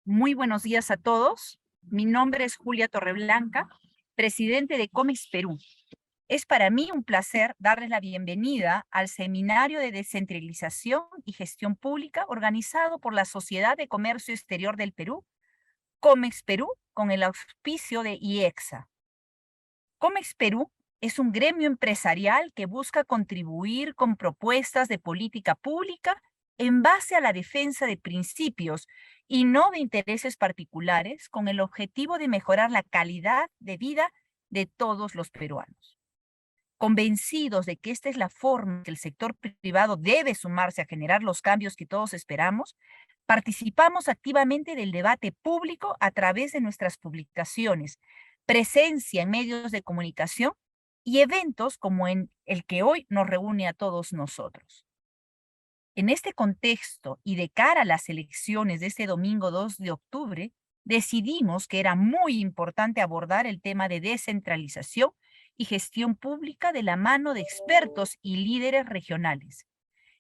Muy buenos días a todos. Mi nombre es Julia Torreblanca, presidente de COMEX Perú. Es para mí un placer darles la bienvenida al Seminario de Descentralización y Gestión Pública organizado por la Sociedad de Comercio Exterior del Perú, COMEX Perú, con el auspicio de IEXA. COMEX Perú es un gremio empresarial que busca contribuir con propuestas de política pública en base a la defensa de principios y no de intereses particulares, con el objetivo de mejorar la calidad de vida de todos los peruanos. Convencidos de que esta es la forma que el sector privado debe sumarse a generar los cambios que todos esperamos, participamos activamente del debate público a través de nuestras publicaciones, presencia en medios de comunicación y eventos como en el que hoy nos reúne a todos nosotros. En este contexto y de cara a las elecciones de este domingo 2 de octubre, decidimos que era muy importante abordar el tema de descentralización y gestión pública de la mano de expertos y líderes regionales.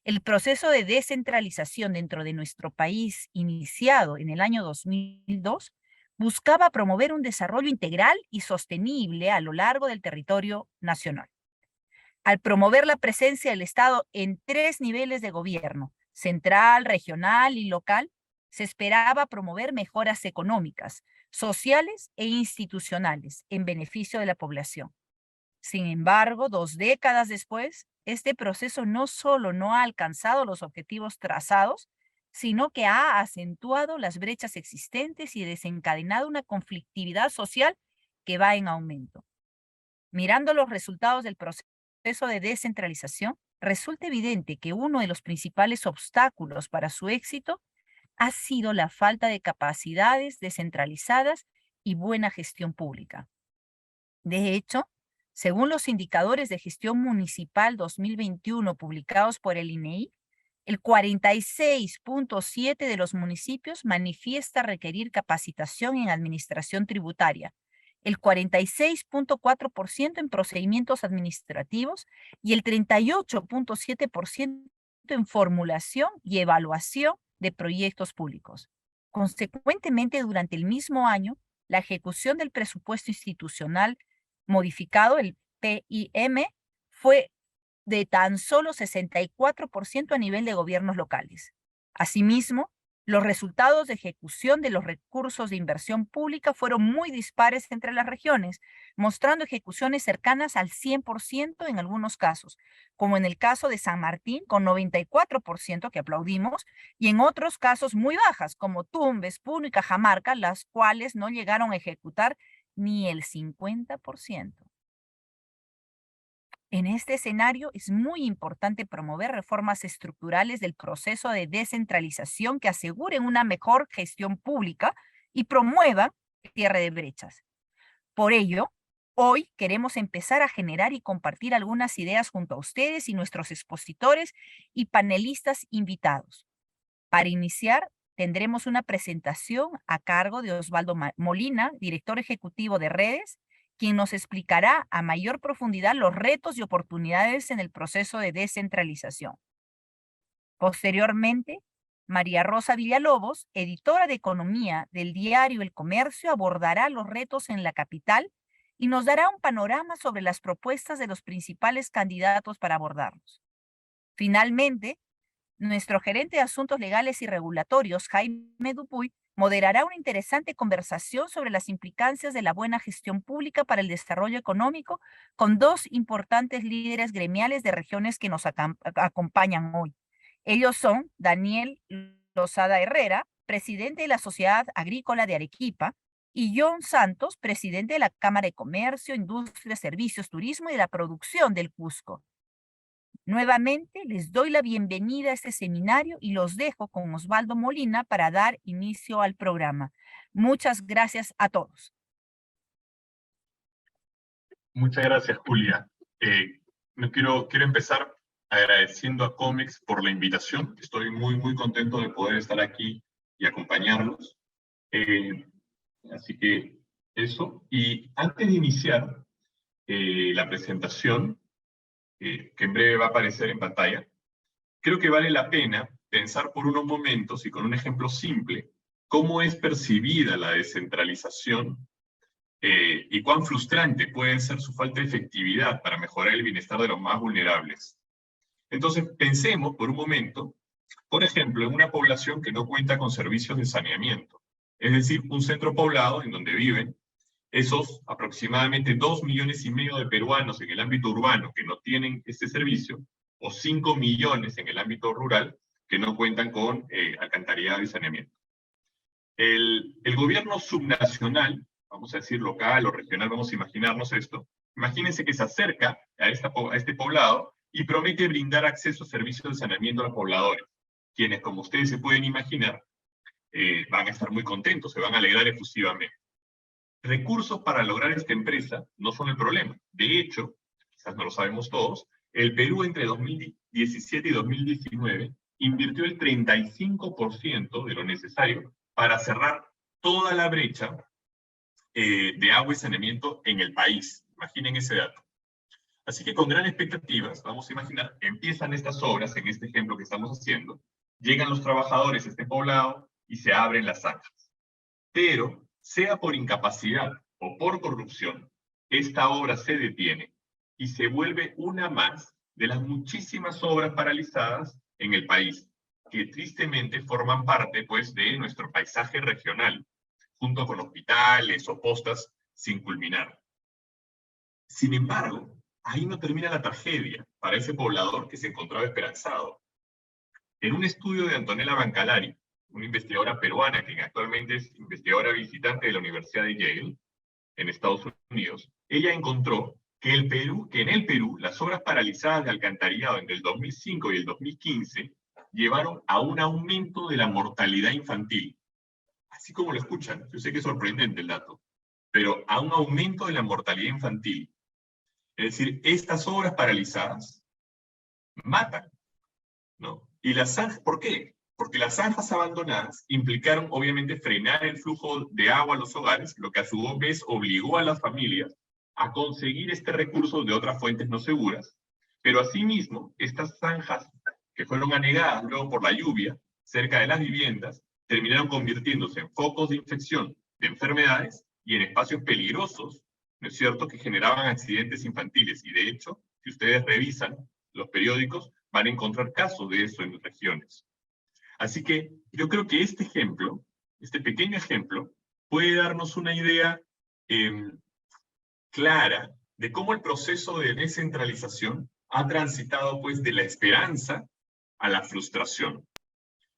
El proceso de descentralización dentro de nuestro país, iniciado en el año 2002, buscaba promover un desarrollo integral y sostenible a lo largo del territorio nacional. Al promover la presencia del Estado en 3 niveles de gobierno, central, regional y local, se esperaba promover mejoras económicas, sociales e institucionales en beneficio de la población. Sin embargo, 2 décadas después, este proceso no solo no ha alcanzado los objetivos trazados, sino que ha acentuado las brechas existentes y desencadenado una conflictividad social que va en aumento. Mirando los resultados del proceso de descentralización, resulta evidente que uno de los principales obstáculos para su éxito ha sido la falta de capacidades descentralizadas y buena gestión pública. De hecho, según los indicadores de gestión municipal 2021 publicados por el INEI, el 46.7% de los municipios manifiesta requerir capacitación en administración tributaria, el 46.4% en procedimientos administrativos y el 38.7% en formulación y evaluación de proyectos públicos. Consecuentemente, durante el mismo año, la ejecución del presupuesto institucional modificado, el PIM, fue de tan solo 64% a nivel de gobiernos locales. Asimismo, los resultados de ejecución de los recursos de inversión pública fueron muy dispares entre las regiones, mostrando ejecuciones cercanas al 100% en algunos casos, como en el caso de San Martín, con 94%, que aplaudimos, y en otros casos muy bajas, como Tumbes, Puno y Cajamarca, las cuales no llegaron a ejecutar ni el 50%. En este escenario es muy importante promover reformas estructurales del proceso de descentralización que aseguren una mejor gestión pública y promuevan el cierre de brechas. Por ello, hoy queremos empezar a generar y compartir algunas ideas junto a ustedes y nuestros expositores y panelistas invitados. Para iniciar, tendremos una presentación a cargo de Osvaldo Molina, director ejecutivo de Redes, quien nos explicará a mayor profundidad los retos y oportunidades en el proceso de descentralización. Posteriormente, María Rosa Villalobos, editora de Economía del diario El Comercio, abordará los retos en la capital y nos dará un panorama sobre las propuestas de los principales candidatos para abordarlos. Finalmente, nuestro gerente de Asuntos Legales y Regulatorios, Jaime Dupuy, moderará una interesante conversación sobre las implicancias de la buena gestión pública para el desarrollo económico con 2 importantes líderes gremiales de regiones que nos acompañan hoy. Ellos son Daniel Lozada Herrera, presidente de la Sociedad Agrícola de Arequipa, y John Santos, presidente de la Cámara de Comercio, Industria, Servicios, Turismo y de la Producción del Cusco. Nuevamente les doy la bienvenida a este seminario y los dejo con Osvaldo Molina para dar inicio al programa. Muchas gracias a todos. Muchas gracias, Julia. Quiero empezar agradeciendo a COMEX por la invitación. Estoy muy contento de poder estar aquí y acompañarlos. Así que eso. Y antes de iniciar la presentación, que en breve va a aparecer en pantalla, creo que vale la pena pensar por unos momentos y con un ejemplo simple cómo es percibida la descentralización y cuán frustrante puede ser su falta de efectividad para mejorar el bienestar de los más vulnerables. Entonces, pensemos por un momento, por ejemplo, en una población que no cuenta con servicios de saneamiento, es decir, un centro poblado en donde viven esos aproximadamente 2,5 millones de peruanos en el ámbito urbano que no tienen este servicio, o 5 millones en el ámbito rural que no cuentan con alcantarillado y saneamiento. El gobierno subnacional, vamos a decir local o regional, vamos a imaginarnos esto, imagínense que se acerca a este poblado y promete brindar acceso a servicios de saneamiento a los pobladores, quienes, como ustedes se pueden imaginar, van a estar muy contentos, se van a alegrar efusivamente. Recursos para lograr esta empresa no son el problema. De hecho, quizás no lo sabemos todos, el Perú entre 2017 y 2019 invirtió el 35% de lo necesario para cerrar toda la brecha de agua y saneamiento en el país. Imaginen ese dato. Así que con grandes expectativas, vamos a imaginar, empiezan estas obras, en este ejemplo que estamos haciendo, llegan los trabajadores a este poblado y se abren las zanjas. Pero, sea por incapacidad o por corrupción, esta obra se detiene y se vuelve una más de las muchísimas obras paralizadas en el país, que tristemente forman parte, pues, de nuestro paisaje regional, junto con hospitales o postas sin culminar. Sin embargo, ahí no termina la tragedia para ese poblador que se encontraba esperanzado. En un estudio de Antonella Bancalari, una investigadora peruana que actualmente es investigadora visitante de la Universidad de Yale, en Estados Unidos, ella encontró que en el Perú las obras paralizadas de alcantarillado entre el 2005 y el 2015 llevaron a un aumento de la mortalidad infantil. Así como lo escuchan, yo sé que es sorprendente el dato, pero a un aumento de la mortalidad infantil. Es decir, estas obras paralizadas matan, ¿no? Y las zanjas, ¿por qué? Porque las zanjas abandonadas implicaron obviamente frenar el flujo de agua a los hogares, lo que a su vez obligó a las familias a conseguir este recurso de otras fuentes no seguras, pero asimismo estas zanjas que fueron anegadas luego por la lluvia cerca de las viviendas terminaron convirtiéndose en focos de infección de enfermedades y en espacios peligrosos, ¿no es cierto?, que generaban accidentes infantiles. Y de hecho, si ustedes revisan los periódicos, van a encontrar casos de eso en regiones. Así que yo creo que este ejemplo, este pequeño ejemplo, puede darnos una idea clara de cómo el proceso de descentralización ha transitado pues de la esperanza a la frustración.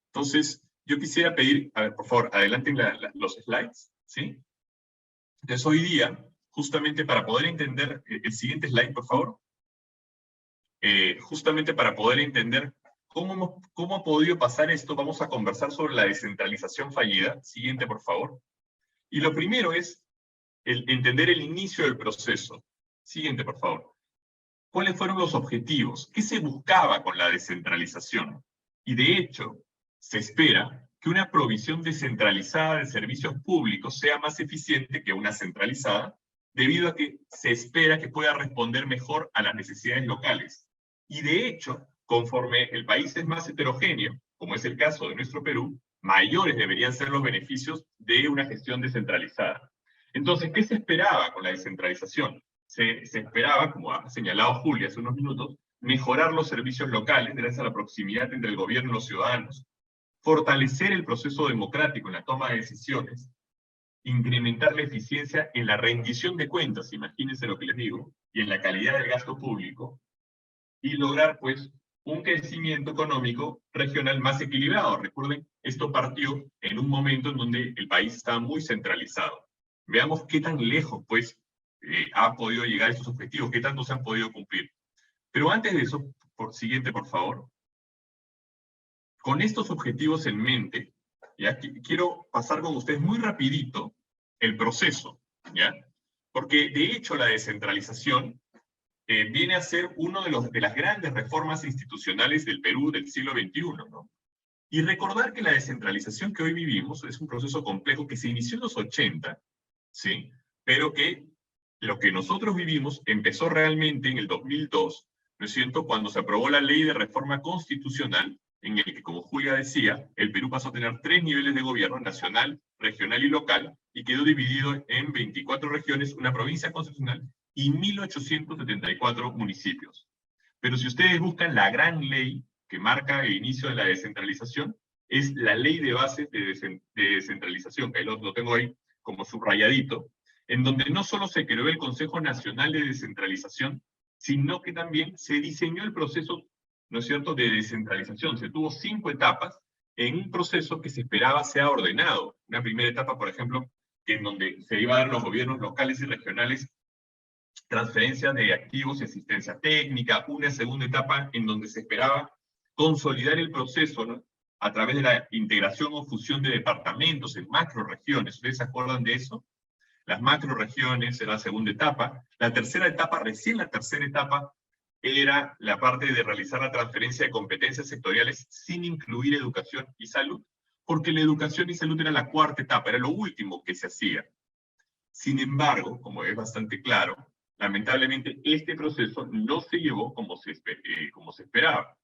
Entonces, yo quisiera pedir, a ver, por favor, adelanten los slides, ¿sí? Entonces, hoy día, justamente para poder entender, el siguiente slide, por favor, justamente para poder entender cómo ha podido pasar esto, vamos a conversar sobre la descentralización fallida. Siguiente, por favor. Y lo primero es entender el inicio del proceso. Siguiente, por favor. ¿Cuáles fueron los objetivos? ¿Qué se buscaba con la descentralización? Y de hecho, se espera que una provisión descentralizada de servicios públicos sea más eficiente que una centralizada, debido a que se espera que pueda responder mejor a las necesidades locales. Y de hecho, conforme el país es más heterogéneo, como es el caso de nuestro Perú, mayores deberían ser los beneficios de una gestión descentralizada. Entonces, ¿qué se esperaba con la descentralización? Se esperaba, como ha señalado Julia hace unos minutos, mejorar los servicios locales gracias a la proximidad entre el gobierno y los ciudadanos, fortalecer el proceso democrático en la toma de decisiones, incrementar la eficiencia en la rendición de cuentas, imagínense lo que les digo, y en la calidad del gasto público, y lograr, pues, un crecimiento económico regional más equilibrado. Recuerden, esto partió en un momento en donde el país estaba muy centralizado. Veamos qué tan lejos, pues, ha podido llegar a estos objetivos, qué tanto se han podido cumplir. Pero antes de eso, siguiente, por favor. Con estos objetivos en mente, ¿ya? Quiero pasar con ustedes muy rapidito el proceso, ¿ya? Porque de hecho la descentralización viene a ser una de las grandes reformas institucionales del Perú del siglo XXI, ¿no? Y recordar que la descentralización que hoy vivimos es un proceso complejo que se inició en los 80, ¿sí? Pero que lo que nosotros vivimos empezó realmente en el 2002, ¿no es cierto?, cuando se aprobó la Ley de Reforma Constitucional en el que, como Julia decía, el Perú pasó a tener 3 niveles de gobierno: nacional, regional y local, y quedó dividido en 24 regiones, una provincia constitucional y 1.874 municipios. Pero si ustedes buscan la gran ley que marca el inicio de la descentralización, es la Ley de Bases de Descentralización, que ahí lo tengo ahí como subrayadito, en donde no solo se creó el Consejo Nacional de Descentralización, sino que también se diseñó el proceso, ¿no es cierto?, de descentralización. Se tuvo 5 etapas en un proceso que se esperaba sea ordenado. Una primera etapa, por ejemplo, en donde se iba a dar los gobiernos locales y regionales transferencia de activos y asistencia técnica. Una segunda etapa en donde se esperaba consolidar el proceso, ¿no?, a través de la integración o fusión de departamentos en macroregiones. ¿Ustedes se acuerdan de eso? Las macroregiones era la segunda etapa. La tercera etapa, recién la tercera etapa, era la parte de realizar la transferencia de competencias sectoriales sin incluir educación y salud, porque la educación y salud era la cuarta etapa, era lo último que se hacía. Sin embargo, como es bastante claro, lamentablemente este proceso no se llevó como se esperaba.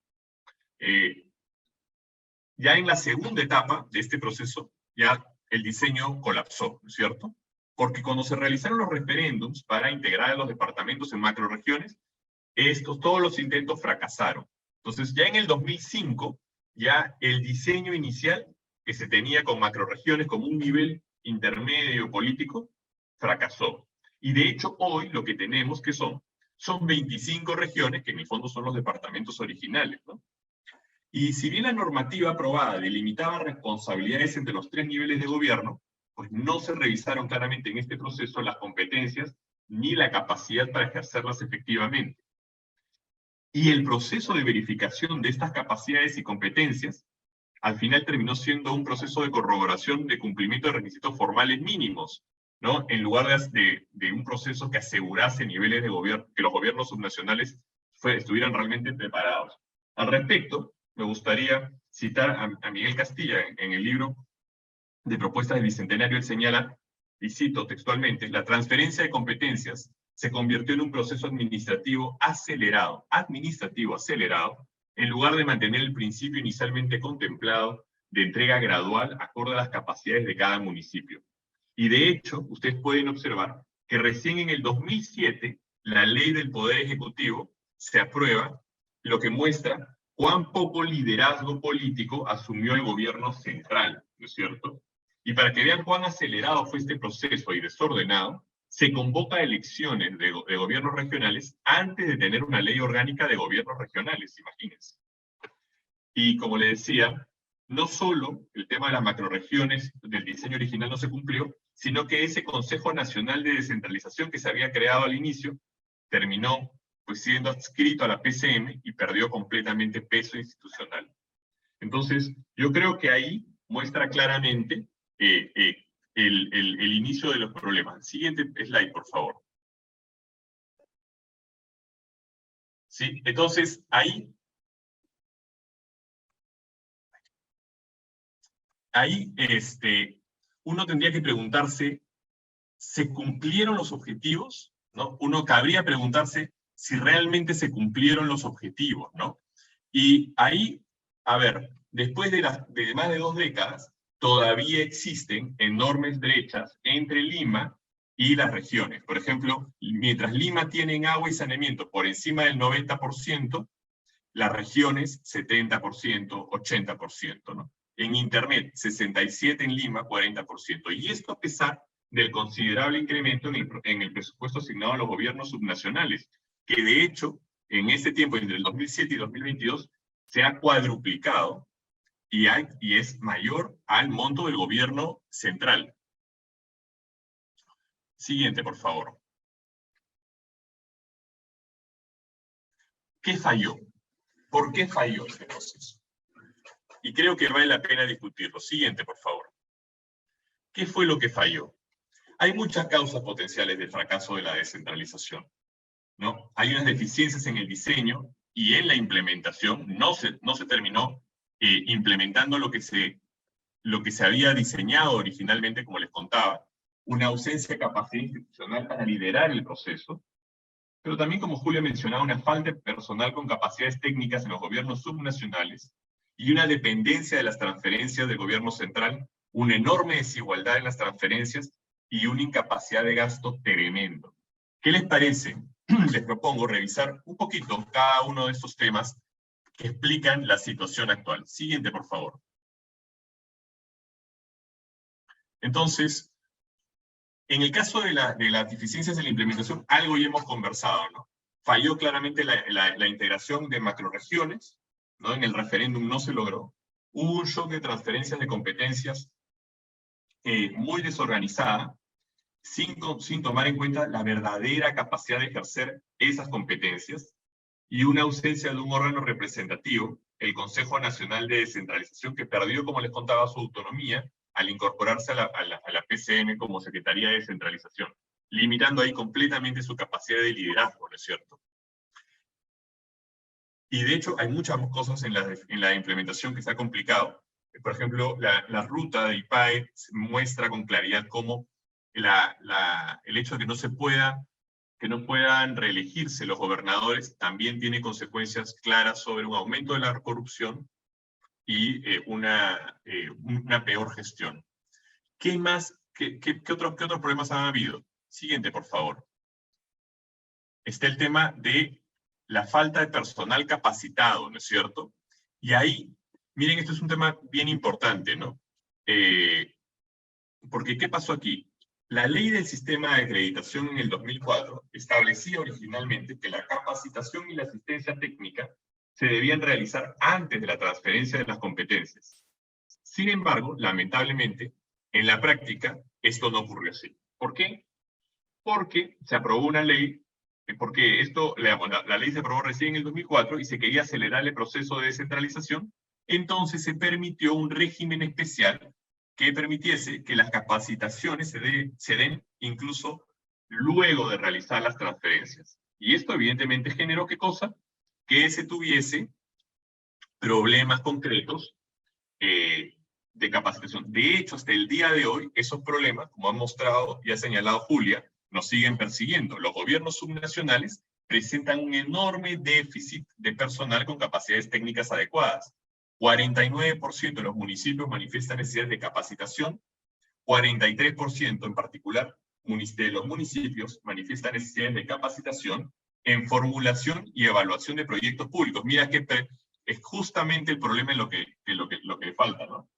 Ya en la segunda etapa de este proceso, ya el diseño colapsó, ¿no es cierto? Porque cuando se realizaron los referéndums para integrar a los departamentos en macroregiones, todos los intentos fracasaron. Entonces, ya en el 2005, ya el diseño inicial que se tenía con macroregiones como un nivel intermedio político, fracasó. Y de hecho, hoy lo que tenemos que son 25 regiones, que en el fondo son los departamentos originales, ¿no? Y si bien la normativa aprobada delimitaba responsabilidades entre los 3 niveles de gobierno, pues no se revisaron claramente en este proceso las competencias ni la capacidad para ejercerlas efectivamente. Y el proceso de verificación de estas capacidades y competencias, al final terminó siendo un proceso de corroboración de cumplimiento de requisitos formales mínimos, ¿no?, en lugar de un proceso que asegurase niveles de gobierno, que los gobiernos subnacionales estuvieran realmente preparados. Al respecto, me gustaría citar a Miguel Castilla en el libro de propuestas del Bicentenario. Él señala, y cito textualmente: la transferencia de competencias se convirtió en un proceso administrativo acelerado, en lugar de mantener el principio inicialmente contemplado de entrega gradual acorde a las capacidades de cada municipio. Y de hecho, ustedes pueden observar que recién en el 2007 la Ley del Poder Ejecutivo se aprueba, lo que muestra cuán poco liderazgo político asumió el gobierno central, ¿no es cierto? Y para que vean cuán acelerado fue este proceso y desordenado, se convoca elecciones de gobiernos regionales antes de tener una ley orgánica de gobiernos regionales, imagínense. Y como le decía, no solo el tema de las macroregiones del diseño original no se cumplió, sino que ese Consejo Nacional de Descentralización que se había creado al inicio terminó pues siendo adscrito a la PCM y perdió completamente peso institucional. Entonces, yo creo que ahí muestra claramente el inicio de los problemas. Siguiente slide, por favor. Sí, entonces ahí uno tendría que preguntarse, ¿se cumplieron los objetivos? ¿No? Uno cabría preguntarse si realmente se cumplieron los objetivos, ¿no? Y ahí, a ver, después de más de 2 décadas, todavía existen enormes brechas entre Lima y las regiones. Por ejemplo, mientras Lima tiene en agua y saneamiento por encima del 90%, las regiones 70%, 80%, ¿no? En Internet, 67% en Lima, 40%. Y esto a pesar del considerable incremento en el presupuesto asignado a los gobiernos subnacionales, que de hecho, en ese tiempo, entre el 2007 y 2022, se ha cuadruplicado y es mayor al monto del gobierno central. Siguiente, por favor. ¿Qué falló? ¿Por qué falló este proceso? Y creo que vale la pena discutirlo. Siguiente, por favor. ¿Qué fue lo que falló? Hay muchas causas potenciales del fracaso de la descentralización, ¿no? Hay unas deficiencias en el diseño y en la implementación. No se terminó implementando lo que se había diseñado originalmente, como les contaba. Una ausencia de capacidad institucional para liderar el proceso. Pero también, como Julia mencionaba, una falta de personal con capacidades técnicas en los gobiernos subnacionales y una dependencia de las transferencias del gobierno central, una enorme desigualdad en las transferencias y una incapacidad de gasto tremendo. ¿Qué les parece? Les propongo revisar un poquito cada uno de estos temas que explican la situación actual. Siguiente, por favor. Entonces, en el caso de las deficiencias en la implementación, algo ya hemos conversado, ¿no? Falló claramente la integración de macroregiones, ¿no? En el referéndum no se logró. Hubo un shock de transferencias de competencias muy desorganizada, sin tomar en cuenta la verdadera capacidad de ejercer esas competencias, y una ausencia de un órgano representativo, el Consejo Nacional de Descentralización, que perdió, como les contaba, su autonomía al incorporarse a la PCM como Secretaría de Descentralización, limitando ahí completamente su capacidad de liderazgo, ¿no es cierto? Y de hecho hay muchas cosas en la implementación que se ha complicado. Por ejemplo, la ruta de IPAE muestra con claridad cómo el hecho de que no puedan reelegirse los gobernadores también tiene consecuencias claras sobre un aumento de la corrupción y una peor gestión. ¿Qué más? ¿Qué otros problemas han habido? Siguiente, por favor. Está el tema de la falta de personal capacitado, ¿no es cierto? Y ahí, miren, esto es un tema bien importante, ¿no? Porque, ¿qué pasó aquí? La ley del sistema de acreditación en el 2004 establecía originalmente que la capacitación y la asistencia técnica se debían realizar antes de la transferencia de las competencias. Sin embargo, lamentablemente, en la práctica, esto no ocurrió así. ¿Por qué? Porque se aprobó una ley, porque la ley se aprobó recién en el 2004 y se quería acelerar el proceso de descentralización, entonces se permitió un régimen especial que permitiese que las capacitaciones se den incluso luego de realizar las transferencias. Y esto evidentemente generó, ¿qué cosa? Que se tuviese problemas concretos de capacitación. De hecho, hasta el día de hoy, esos problemas, como ha mostrado y ha señalado Julia, nos siguen persiguiendo. Los gobiernos subnacionales presentan un enorme déficit de personal con capacidades técnicas adecuadas. 49% de los municipios manifiestan necesidades de capacitación, 43% en particular de los municipios manifiestan necesidades de capacitación en formulación y evaluación de proyectos públicos. Mira que es justamente el problema en lo que falta, ¿no?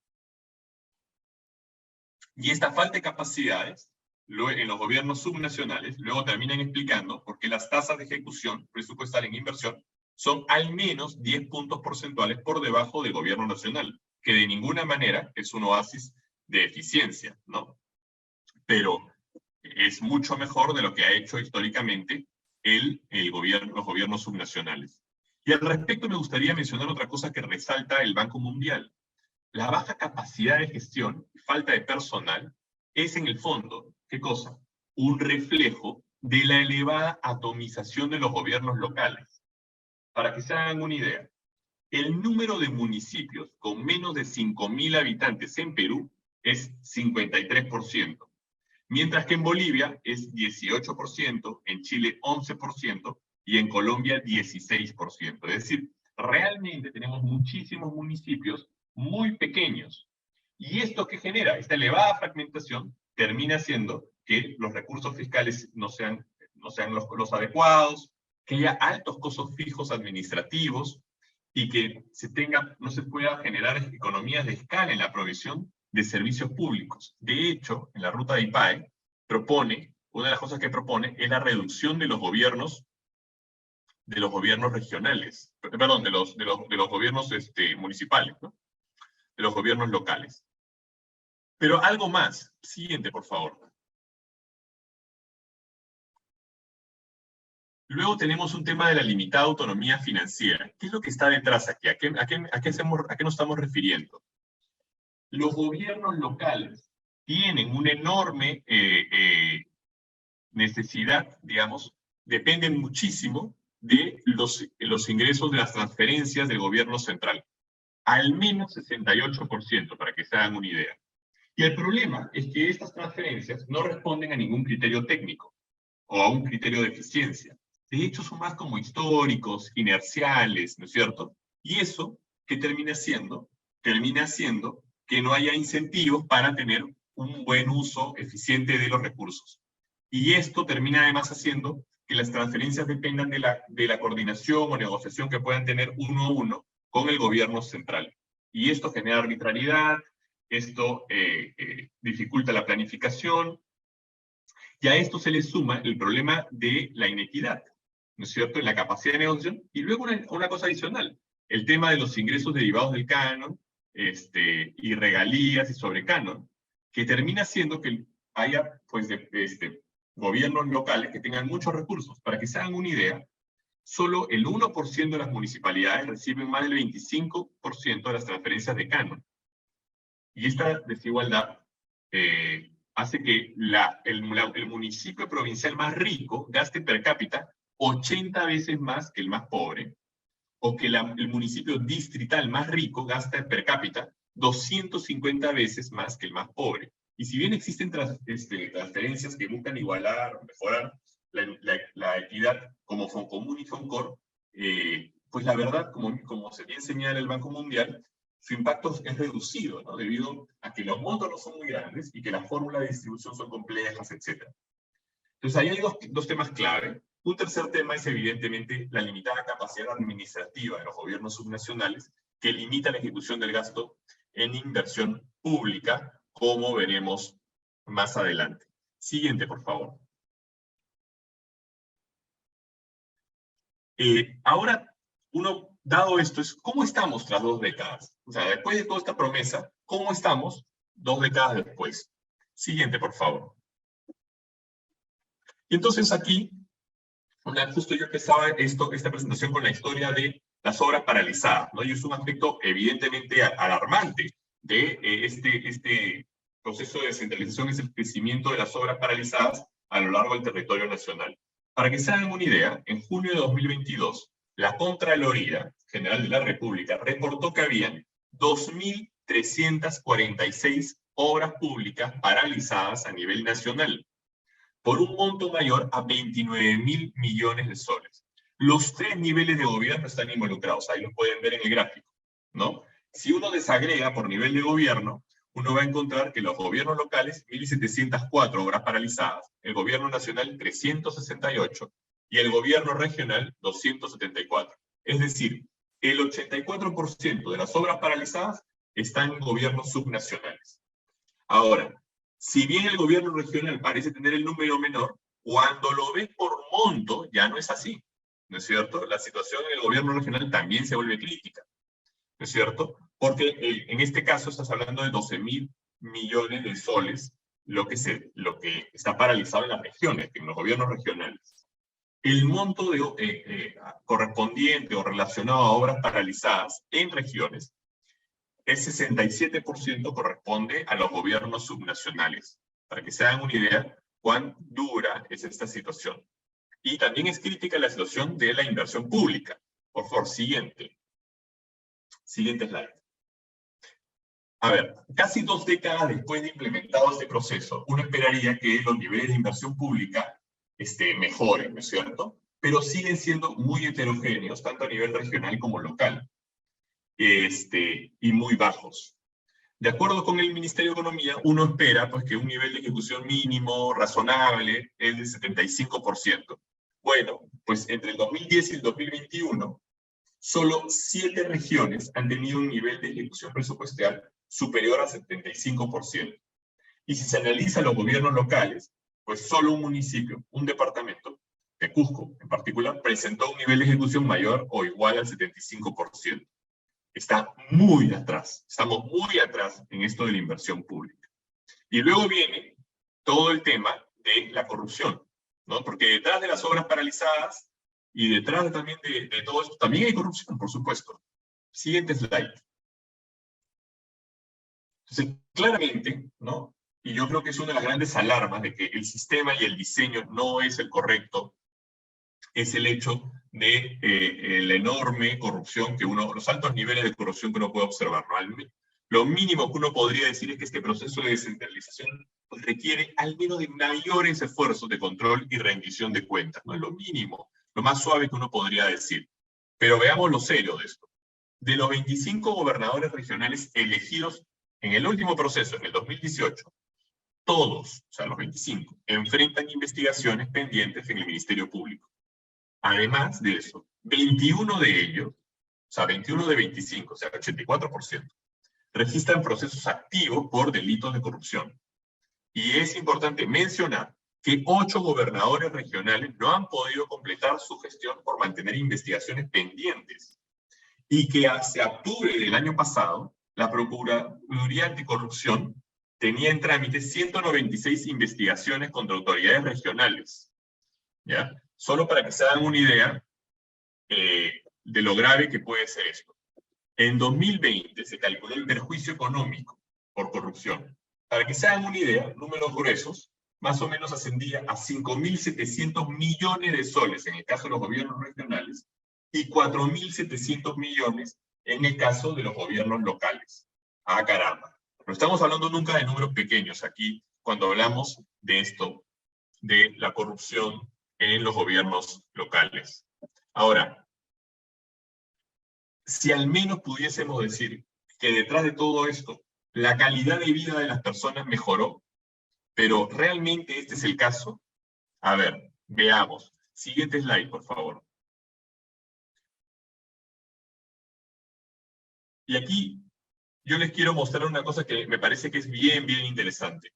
Y esta falta de capacidades en los gobiernos subnacionales luego terminan explicando por qué las tasas de ejecución presupuestal en inversión son al menos 10 puntos porcentuales por debajo del gobierno nacional, que de ninguna manera es un oasis de eficiencia, ¿no? Pero es mucho mejor de lo que ha hecho históricamente los gobiernos subnacionales. Y al respecto me gustaría mencionar otra cosa que resalta el Banco Mundial. La baja capacidad de gestión y falta de personal es en el fondo, ¿qué cosa? Un reflejo de la elevada atomización de los gobiernos locales. Para que se hagan una idea, el número de municipios con menos de 5.000 habitantes en Perú es 53%, mientras que en Bolivia es 18%, en Chile 11% y en Colombia 16%. Es decir, realmente tenemos muchísimos municipios muy pequeños. ¿Y esto qué genera? Esta elevada fragmentación termina haciendo que los recursos fiscales no sean los adecuados, que haya altos costos fijos administrativos y que no se pueda generar economías de escala en la provisión de servicios públicos. De hecho, en la ruta de IPAE una de las cosas que propone es la reducción de los gobiernos regionales, perdón, de los gobiernos municipales, ¿no? De los gobiernos locales. Pero algo más. Siguiente, por favor. Luego tenemos un tema de la limitada autonomía financiera. ¿Qué es lo que está detrás aquí? ¿A qué nos estamos refiriendo? Los gobiernos locales tienen una enorme necesidad, digamos, dependen muchísimo de los ingresos de las transferencias del gobierno central. Al menos 68%, para que se hagan una idea. Y el problema es que estas transferencias no responden a ningún criterio técnico o a un criterio de eficiencia. De hecho, son más como históricos, inerciales, ¿no es cierto? Y eso ¿qué termina haciendo? Termina haciendo que no haya incentivos para tener un buen uso eficiente de los recursos. Y esto termina además haciendo que las transferencias dependan de la coordinación o negociación que puedan tener uno a uno con el gobierno central. Y esto genera arbitrariedad, esto dificulta la planificación, y a esto se le suma el problema de la inequidad, ¿no es cierto?, en la capacidad de negociación, y luego una cosa adicional, el tema de los ingresos derivados del canon, y regalías y sobrecanon, que termina haciendo que haya, pues, gobiernos locales que tengan muchos recursos. Para que se hagan una idea, solo el 1% de las municipalidades reciben más del 25% de las transferencias de canon. Y esta desigualdad hace que el municipio provincial más rico gaste per cápita 80 veces más que el más pobre, o que el municipio distrital más rico gasta per cápita 250 veces más que el más pobre. Y si bien existen transferencias que buscan igualar o mejorar la equidad como Foncomún y Foncor, pues la verdad, como se bien señala el Banco Mundial, su impacto es reducido, ¿no?, debido a que los montos no son muy grandes y que las fórmulas de distribución son complejas, etc. Entonces ahí hay dos temas clave. Un tercer tema es evidentemente la limitada capacidad administrativa de los gobiernos subnacionales, que limita la ejecución del gasto en inversión pública, como veremos más adelante. Siguiente, por favor. Ahora, dado esto, ¿cómo estamos tras 2 décadas? O sea, después de toda esta promesa, ¿cómo estamos 2 décadas después? Siguiente, por favor. Y entonces aquí, justo yo empezaba esta presentación con la historia de las obras paralizadas, ¿no? Y es un aspecto evidentemente alarmante de este proceso de descentralización, es el crecimiento de las obras paralizadas a lo largo del territorio nacional. Para que se hagan una idea, en junio de 2022, la Contraloría General de la República reportó que habían 2.346 obras públicas paralizadas a nivel nacional, por un monto mayor a 29.000 millones de soles. Los 3 niveles de gobierno están involucrados, ahí lo pueden ver en el gráfico, ¿no? Si uno desagrega por nivel de gobierno, uno va a encontrar que los gobiernos locales, 1.704 obras paralizadas, el gobierno nacional, 368, y el gobierno regional, 274. Es decir, el 84% de las obras paralizadas están en gobiernos subnacionales. Ahora, si bien el gobierno regional parece tener el número menor, cuando lo ves por monto, ya no es así, ¿no es cierto? La situación en el gobierno regional también se vuelve crítica, ¿no es cierto? Porque en este caso estás hablando de 12.000 millones de soles, lo que está paralizado en las regiones, en los gobiernos regionales. El monto correspondiente o relacionado a obras paralizadas en regiones, el 67% corresponde a los gobiernos subnacionales, para que se hagan una idea cuán dura es esta situación. Y también es crítica la situación de la inversión pública. Por favor, siguiente. Siguiente slide. A ver, casi 2 décadas después de implementado este proceso, uno esperaría que los niveles de inversión pública mejoren, ¿no es cierto? Pero siguen siendo muy heterogéneos, tanto a nivel regional como local. Y muy bajos. De acuerdo con el Ministerio de Economía, uno espera pues, que un nivel de ejecución mínimo, razonable, es del 75%. Bueno, pues entre el 2010 y el 2021, solo 7 regiones han tenido un nivel de ejecución presupuestal superior al 75%. Y si se analiza los gobiernos locales, pues solo un municipio, un departamento, de Cusco en particular, presentó un nivel de ejecución mayor o igual al 75%. Está muy atrás, estamos muy atrás en esto de la inversión pública. Y luego viene todo el tema de la corrupción, ¿no? Porque detrás de las obras paralizadas y detrás también de todo esto, también hay corrupción, por supuesto. Siguiente slide. Entonces, claramente, ¿no? Y yo creo que es una de las grandes alarmas de que el sistema y el diseño no es el correcto, es el hecho de la enorme corrupción los altos niveles de corrupción que uno puede observar, ¿no? Lo mínimo que uno podría decir es que este proceso de descentralización pues, requiere al menos de mayores esfuerzos de control y rendición de cuentas, ¿no? Es lo mínimo, lo más suave que uno podría decir. Pero veamos lo serio de esto. de los 25 gobernadores regionales elegidos en el último proceso, en el 2018, todos, o sea, los 25, enfrentan investigaciones pendientes en el Ministerio Público. Además de eso, 21 de ellos, o sea, 21 de 25, o sea, 84%, registran procesos activos por delitos de corrupción. Y es importante mencionar que 8 gobernadores regionales no han podido completar su gestión por mantener investigaciones pendientes. Y que hacia octubre del año pasado, la Procuraduría Anticorrupción tenía en trámite 196 investigaciones contra autoridades regionales. ¿Ya? Solo para que se hagan una idea de lo grave que puede ser esto. En 2020 se calculó el perjuicio económico por corrupción. Para que se hagan una idea, números gruesos, más o menos ascendía a 5.700 millones de soles en el caso de los gobiernos regionales y 4.700 millones en el caso de los gobiernos locales. ¡Ah, caramba! No estamos hablando nunca de números pequeños aquí cuando hablamos de esto, de la corrupción en los gobiernos locales. Ahora, si al menos pudiésemos decir que detrás de todo esto, la calidad de vida de las personas mejoró, pero ¿realmente este es el caso? A ver, veamos. Siguiente slide, por favor. Y aquí yo les quiero mostrar una cosa que me parece que es bien interesante.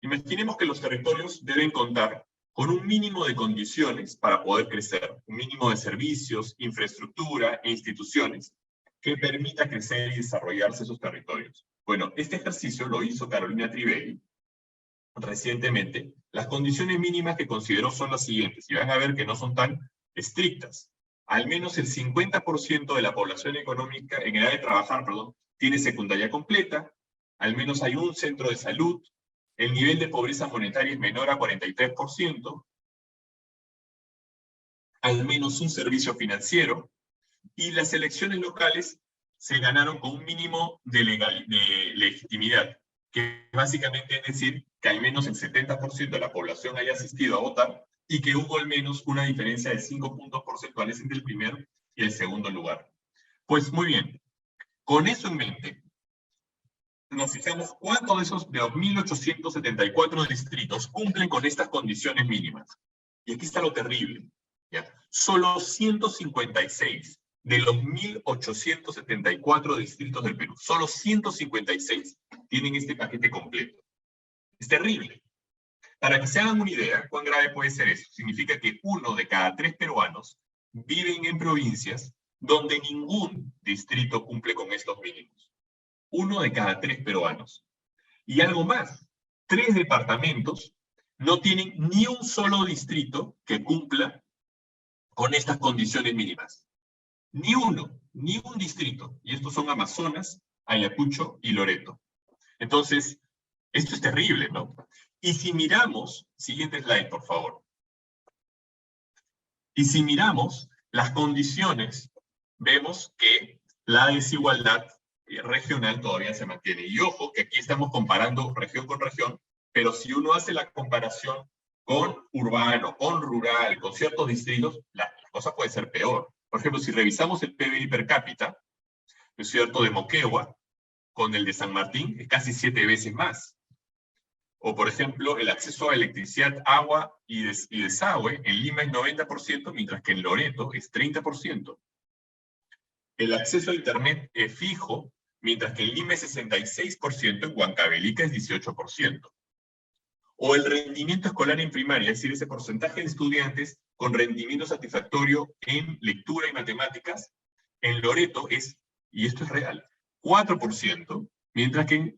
Imaginemos que los territorios deben contar con un mínimo de condiciones para poder crecer, un mínimo de servicios, infraestructura e instituciones que permita crecer y desarrollarse esos territorios. Bueno, este ejercicio lo hizo Carolina Trivelli recientemente. Las condiciones mínimas que consideró son las siguientes, y van a ver que no son tan estrictas. Al menos el 50% de la población económica en edad de trabajar, tiene secundaria completa, al menos hay un centro de salud, el nivel de pobreza monetaria es menor a 43%, al menos un servicio financiero, y las elecciones locales se ganaron con un mínimo de legitimidad, que básicamente es decir que al menos el 70% de la población haya asistido a votar y que hubo al menos una diferencia de 5 puntos porcentuales entre el primer y el segundo lugar. Pues muy bien, con eso en mente, nos fijamos cuántos de esos de los 1.874 distritos cumplen con estas condiciones mínimas. Y aquí está lo terrible. ¿Ya? Solo 156 de los 1.874 distritos del Perú, solo 156 tienen este paquete completo. Es terrible. Para que se hagan una idea, ¿cuán grave puede ser eso? Significa que 1 de cada 3 peruanos viven en provincias donde ningún distrito cumple con estos mínimos. 1 de cada 3 peruanos. Y algo más, 3 departamentos no tienen ni un solo distrito que cumpla con estas condiciones mínimas. Ni uno, ni un distrito. Y estos son Amazonas, Ayacucho y Loreto. Entonces, esto es terrible, ¿no? Y si miramos, siguiente slide, por favor. Y si miramos las condiciones, vemos que la desigualdad regional todavía se mantiene. Y ojo, que aquí estamos comparando región con región, pero si uno hace la comparación con urbano, con rural, con ciertos distritos, la cosa puede ser peor. Por ejemplo, si revisamos el PBI per cápita, ¿no es cierto?, de Moquegua, con el de San Martín, es casi 7 veces más. O, por ejemplo, el acceso a electricidad, agua y desagüe, en Lima es 90%, mientras que en Loreto es 30%. El acceso a internet es fijo, mientras que en Lima es 66%, en Huancavelica es 18%. O el rendimiento escolar en primaria, es decir, ese porcentaje de estudiantes con rendimiento satisfactorio en lectura y matemáticas, en Loreto es, y esto es real, 4%, mientras que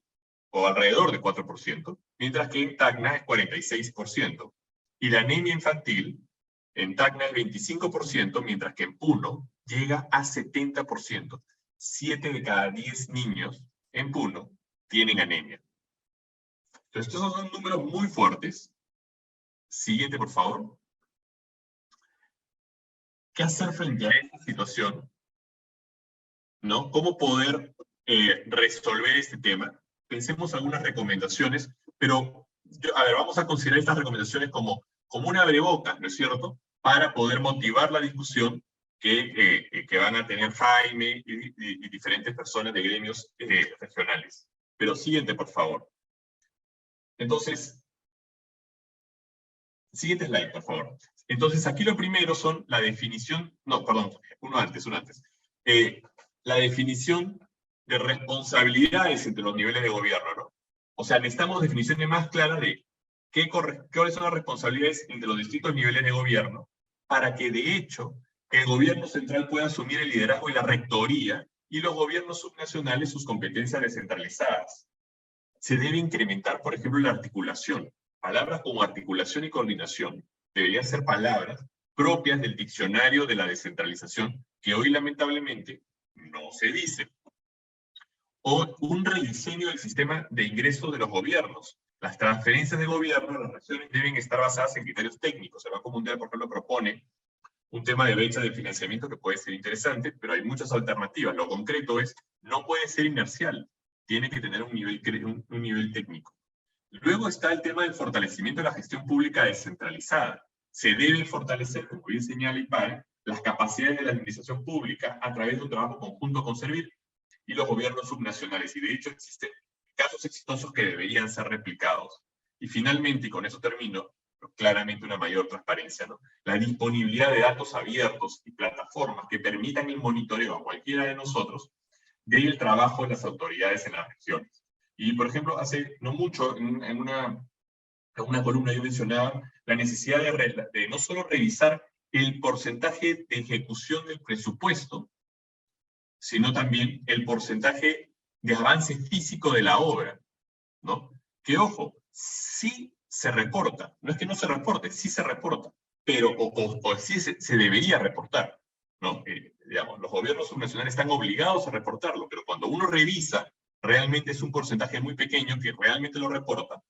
o alrededor de 4%, mientras que en Tacna es 46%. Y la anemia infantil en Tacna es 25%, mientras que en Puno llega a 70%. 7 de cada 10 niños en Puno tienen anemia. Entonces, estos son números muy fuertes. Siguiente, por favor. ¿Qué hacer frente a esta situación? ¿No? ¿Cómo poder resolver este tema? Pensemos algunas recomendaciones, pero, a ver, vamos a considerar estas recomendaciones como un abrebocas, ¿no es cierto?, para poder motivar la discusión que van a tener Jaime y diferentes personas de gremios regionales. Pero siguiente, por favor. Entonces, siguiente slide, por favor. Entonces, aquí lo primero son la definición, no, perdón, uno antes. La definición de responsabilidades entre los niveles de gobierno, ¿no? O sea, necesitamos definiciones más claras de cuáles son las responsabilidades entre los distintos niveles de gobierno, para que, de hecho, el gobierno central pueda asumir el liderazgo y la rectoría, y los gobiernos subnacionales sus competencias descentralizadas. Se debe incrementar, por ejemplo, la articulación. Palabras como articulación y coordinación deberían ser palabras propias del diccionario de la descentralización, que hoy lamentablemente no se dice. O un rediseño del sistema de ingresos de los gobiernos. Las transferencias de gobierno a las regiones deben estar basadas en criterios técnicos. El Banco Mundial, por ejemplo, propone un tema de brecha de financiamiento que puede ser interesante, pero hay muchas alternativas. Lo concreto es, no puede ser inercial, tiene que tener un nivel técnico. Luego está el tema del fortalecimiento de la gestión pública descentralizada. Se debe fortalecer, como bien señala IPARE, las capacidades de la administración pública a través de un trabajo conjunto con Servir y los gobiernos subnacionales. Y de hecho existen casos exitosos que deberían ser replicados. Y finalmente, y con eso termino, claramente una mayor transparencia, ¿no? La disponibilidad de datos abiertos y plataformas que permitan el monitoreo a cualquiera de nosotros del trabajo de las autoridades en las regiones. Y, por ejemplo, hace no mucho, en una columna yo mencionaba la necesidad de no solo revisar el porcentaje de ejecución del presupuesto, sino también el porcentaje de avance físico de la obra, ¿no? Que, ojo, sí se reporta, no es que no se reporte, sí se reporta, pero o sí se debería reportar, ¿no? Digamos, los gobiernos subnacionales están obligados a reportarlo, pero cuando uno revisa, realmente es un porcentaje muy pequeño que realmente lo reporta.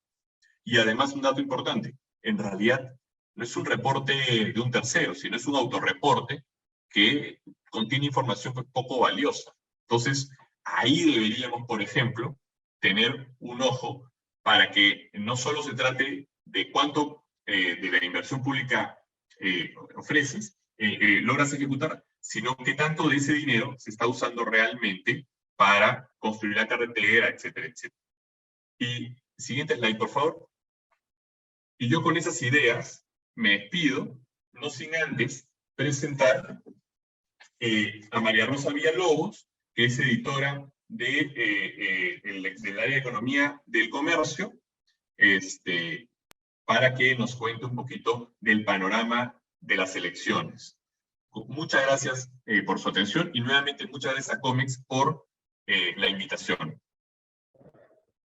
Y además, un dato importante, en realidad no es un reporte de un tercero, sino es un autorreporte que contiene información poco valiosa. Entonces, ahí deberíamos, por ejemplo, tener un ojo para que no solo se trate de cuánto de la inversión pública ofreces, logras ejecutar, sino qué tanto de ese dinero se está usando realmente para construir la carretera, etcétera, etcétera. Y siguiente slide, por favor. Y yo con esas ideas me despido, no sin antes presentar a María Rosa Villalobos, que es editora del área de Economía del Comercio, para que nos cuente un poquito del panorama de las elecciones. Muchas gracias por su atención y nuevamente muchas gracias a Comex por la invitación.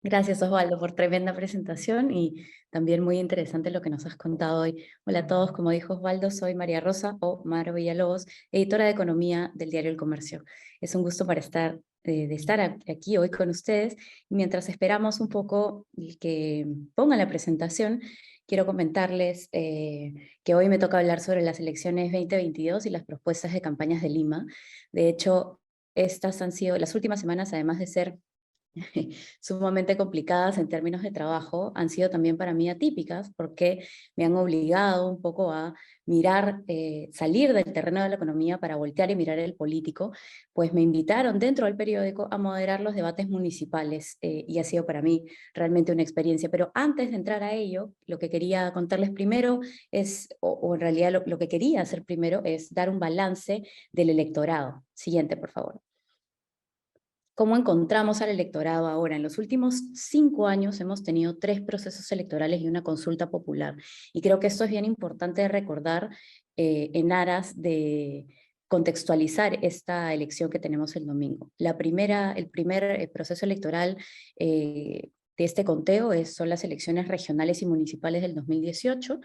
Gracias, Osvaldo, por tremenda presentación y también muy interesante lo que nos has contado hoy. Hola a todos, como dijo Osvaldo, soy María Rosa o Maro Villalobos, editora de Economía del diario El Comercio. Es un gusto para estar aquí hoy con ustedes y mientras esperamos un poco que pongan la presentación, quiero comentarles que hoy me toca hablar sobre las elecciones 2022 y las propuestas de campañas de Lima. De hecho, estas han sido las últimas semanas, además de ser sumamente complicadas en términos de trabajo, han sido también para mí atípicas porque me han obligado un poco a mirar, salir del terreno de la economía para voltear y mirar el político, pues me invitaron dentro del periódico a moderar los debates municipales y ha sido para mí realmente una experiencia. Pero antes de entrar a ello, lo que quería contarles primero es, o en realidad lo que quería hacer primero es dar un balance del electorado. Siguiente, por favor. ¿Cómo encontramos al electorado ahora? En los últimos 5 años hemos tenido 3 procesos electorales y una consulta popular. Y creo que esto es bien importante recordar en aras de contextualizar esta elección que tenemos el domingo. El primer proceso electoral de este conteo son las elecciones regionales y municipales del 2018,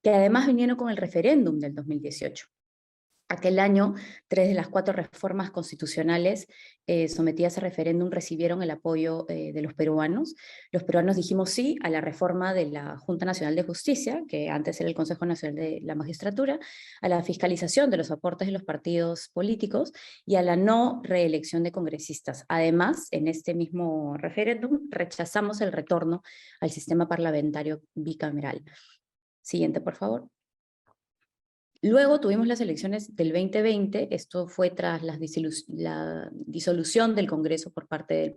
que además vinieron con el referéndum del 2018. Aquel año, 3 de las 4 reformas constitucionales sometidas a referéndum recibieron el apoyo de los peruanos. Los peruanos dijimos sí a la reforma de la Junta Nacional de Justicia, que antes era el Consejo Nacional de la Magistratura, a la fiscalización de los aportes de los partidos políticos y a la no reelección de congresistas. Además, en este mismo referéndum rechazamos el retorno al sistema parlamentario bicameral. Siguiente, por favor. Luego tuvimos las elecciones del 2020, esto fue tras la disolución del Congreso por parte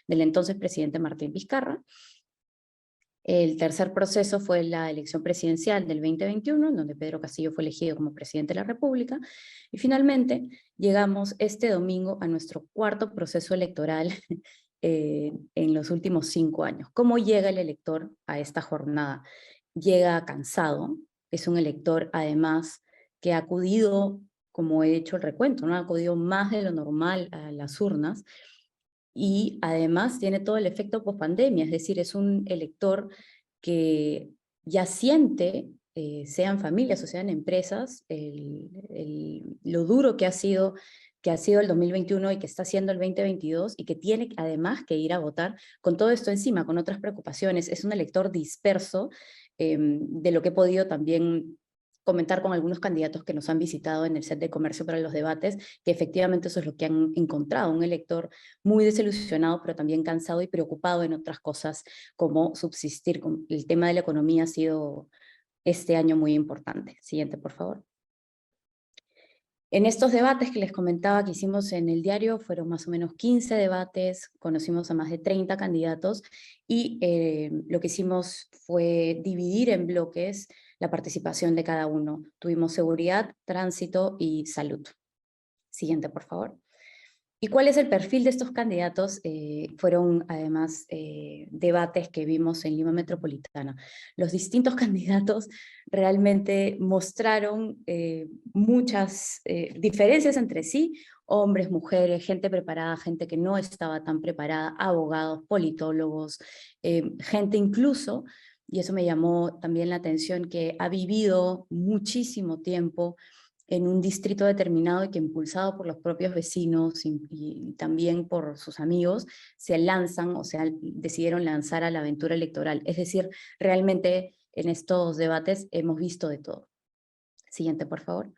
del entonces presidente Martín Vizcarra. El tercer proceso fue la elección presidencial del 2021, en donde Pedro Castillo fue elegido como presidente de la República, y finalmente llegamos este domingo a nuestro cuarto proceso electoral en los últimos 5 años. ¿Cómo llega el elector a esta jornada? Llega cansado, es un elector además que ha acudido, como he hecho el recuento, ¿no? Ha acudido más de lo normal a las urnas, y además tiene todo el efecto pospandemia, es decir, es un elector que ya siente, sean familias o sean empresas, lo duro que ha sido el 2021 y que está haciendo el 2022, y que tiene además que ir a votar con todo esto encima, con otras preocupaciones. Es un elector disperso, de lo que he podido también comentar con algunos candidatos que nos han visitado en el set de comercio para los debates, que efectivamente eso es lo que han encontrado, un elector muy desilusionado, pero también cansado y preocupado en otras cosas, como subsistir. El tema de la economía ha sido este año muy importante. Siguiente, por favor. En estos debates que les comentaba que hicimos en el diario, fueron más o menos 15 debates, conocimos a más de 30 candidatos, y lo que hicimos fue dividir en bloques la participación de cada uno. Tuvimos seguridad, tránsito y salud. Siguiente, por favor. ¿Y cuál es el perfil de estos candidatos? Fueron además debates que vimos en Lima Metropolitana. Los distintos candidatos realmente mostraron muchas diferencias entre sí: hombres, mujeres, gente preparada, gente que no estaba tan preparada, abogados, politólogos, gente incluso, y eso me llamó también la atención, que ha vivido muchísimo tiempo en un distrito determinado, y que, impulsado por los propios vecinos y también por sus amigos, se lanzan, o sea, decidieron lanzar a la aventura electoral. Es decir, realmente en estos debates hemos visto de todo. Siguiente, por favor.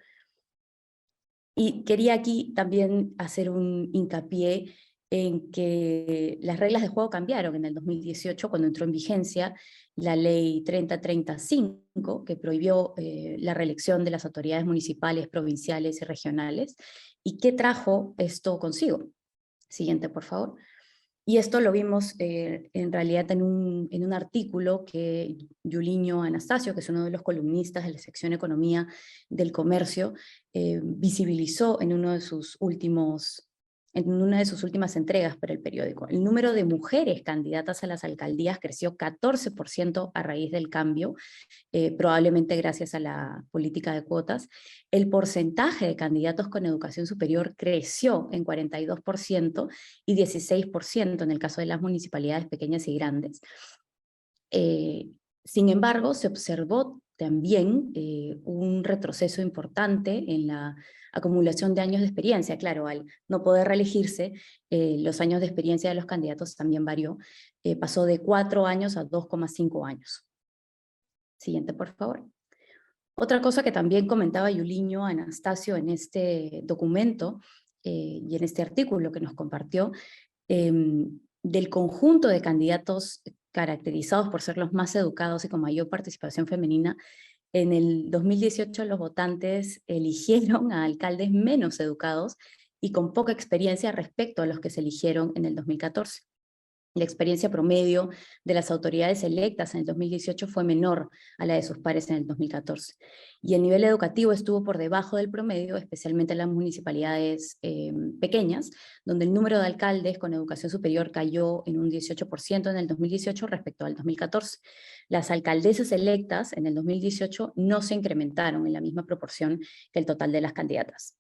Y quería aquí también hacer un hincapié en que las reglas de juego cambiaron en el 2018, cuando entró en vigencia la ley 3035, que prohibió la reelección de las autoridades municipales, provinciales y regionales. ¿Y qué trajo esto consigo? Siguiente, por favor. Y esto lo vimos en realidad en un artículo que Yuliño Anastasio, que es uno de los columnistas de la sección Economía del Comercio, visibilizó en una de sus últimas entregas para el periódico. El número de mujeres candidatas a las alcaldías creció 14% a raíz del cambio, probablemente gracias a la política de cuotas. El porcentaje de candidatos con educación superior creció en 42% y 16% en el caso de las municipalidades pequeñas y grandes. Sin embargo, se observó también un retroceso importante en la acumulación de años de experiencia. Claro, al no poder reelegirse, los años de experiencia de los candidatos también varió. Pasó de 4 años a 2,5 años. Siguiente, por favor. Otra cosa que también comentaba Yuliño Anastasio en este documento y en este artículo que nos compartió, del conjunto de candidatos caracterizados por ser los más educados y con mayor participación femenina, en el 2018 los votantes eligieron a alcaldes menos educados y con poca experiencia respecto a los que se eligieron en el 2014. La experiencia promedio de las autoridades electas en el 2018 fue menor a la de sus pares en el 2014. Y el nivel educativo estuvo por debajo del promedio, especialmente en las municipalidades pequeñas, donde el número de alcaldes con educación superior cayó en un 18% en el 2018 respecto al 2014. Las alcaldesas electas en el 2018 no se incrementaron en la misma proporción que el total de las candidatas.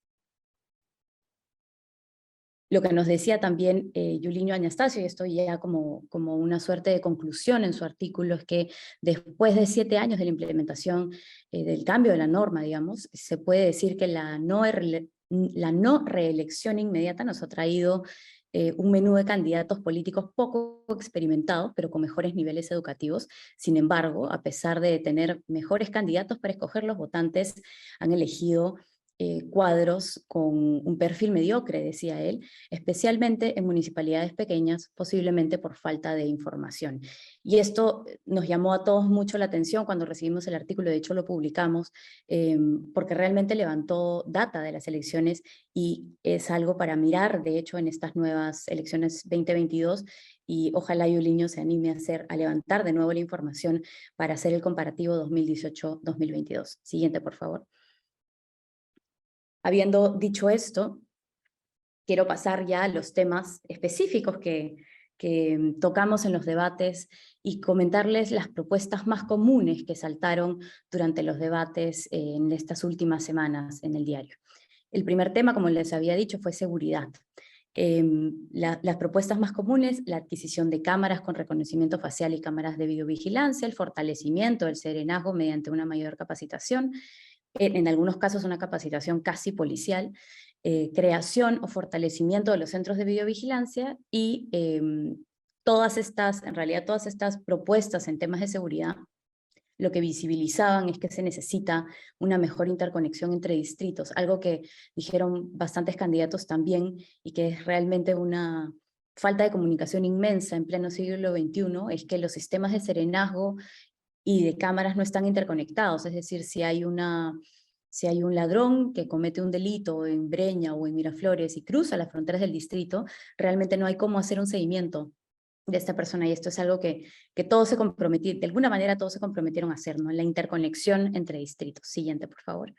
Lo que nos decía también Yuliño Anastasio, y esto ya como una suerte de conclusión en su artículo, es que después de 7 años de la implementación del cambio de la norma, digamos, se puede decir que la no reelección inmediata nos ha traído un menú de candidatos políticos poco experimentados, pero con mejores niveles educativos. Sin embargo, a pesar de tener mejores candidatos para escoger, los votantes han elegido cuadros con un perfil mediocre, decía él, especialmente en municipalidades pequeñas, posiblemente por falta de información. Y esto nos llamó a todos mucho la atención cuando recibimos el artículo, de hecho lo publicamos, porque realmente levantó data de las elecciones y es algo para mirar, de hecho, en estas nuevas elecciones 2022, y ojalá Yuliño se anime a levantar de nuevo la información para hacer el comparativo 2018-2022. Siguiente, por favor. Habiendo dicho esto, quiero pasar ya a los temas específicos que tocamos en los debates y comentarles las propuestas más comunes que saltaron durante los debates en estas últimas semanas en el diario. El primer tema, como les había dicho, fue seguridad. Las propuestas más comunes: la adquisición de cámaras con reconocimiento facial y cámaras de videovigilancia, el fortalecimiento del serenazgo mediante una mayor capacitación, en algunos casos una capacitación casi policial, creación o fortalecimiento de los centros de videovigilancia y en realidad todas estas propuestas en temas de seguridad lo que visibilizaban es que se necesita una mejor interconexión entre distritos, algo que dijeron bastantes candidatos también, y que es realmente una falta de comunicación inmensa en pleno siglo XXI, es que los sistemas de serenazgo y de cámaras no están interconectados. Es decir, si hay un ladrón que comete un delito en Breña o en Miraflores y cruza las fronteras del distrito, realmente no hay cómo hacer un seguimiento de esta persona, y esto es algo que todos se comprometieron, de alguna manera todos se comprometieron a hacer, ¿no? La interconexión entre distritos. Siguiente, por favor.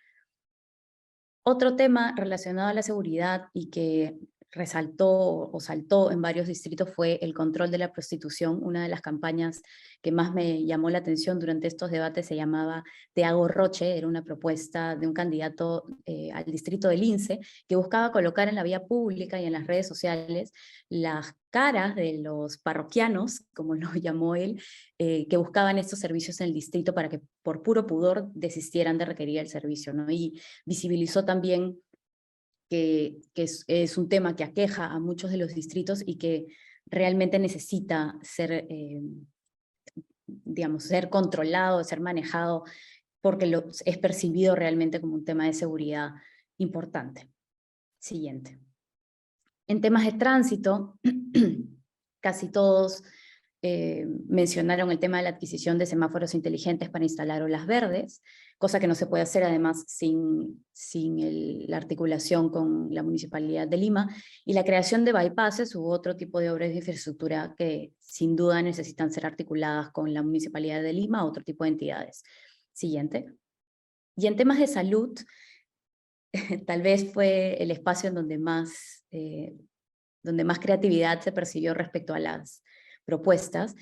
Otro tema relacionado a la seguridad y que resaltó o saltó en varios distritos fue el control de la prostitución. Una de las campañas que más me llamó la atención durante estos debates se llamaba Te hago Roche, era una propuesta de un candidato al distrito del Lince que buscaba colocar en la vía pública y en las redes sociales las caras de los parroquianos, como lo llamó él, que buscaban estos servicios en el distrito para que por puro pudor desistieran de requerir el servicio, ¿no? Y visibilizó también que es un tema que aqueja a muchos de los distritos y que realmente necesita ser, digamos, ser controlado, ser manejado, porque es percibido realmente como un tema de seguridad importante. Siguiente. En temas de tránsito, casi todos mencionaron el tema de la adquisición de semáforos inteligentes para instalar olas verdes, cosa que no se puede hacer además sin la articulación con la Municipalidad de Lima, y la creación de bypasses u otro tipo de obras de infraestructura que sin duda necesitan ser articuladas con la Municipalidad de Lima u otro tipo de entidades. Siguiente. Y en temas de salud, tal vez fue el espacio en donde más creatividad se percibió respecto a las propuestas.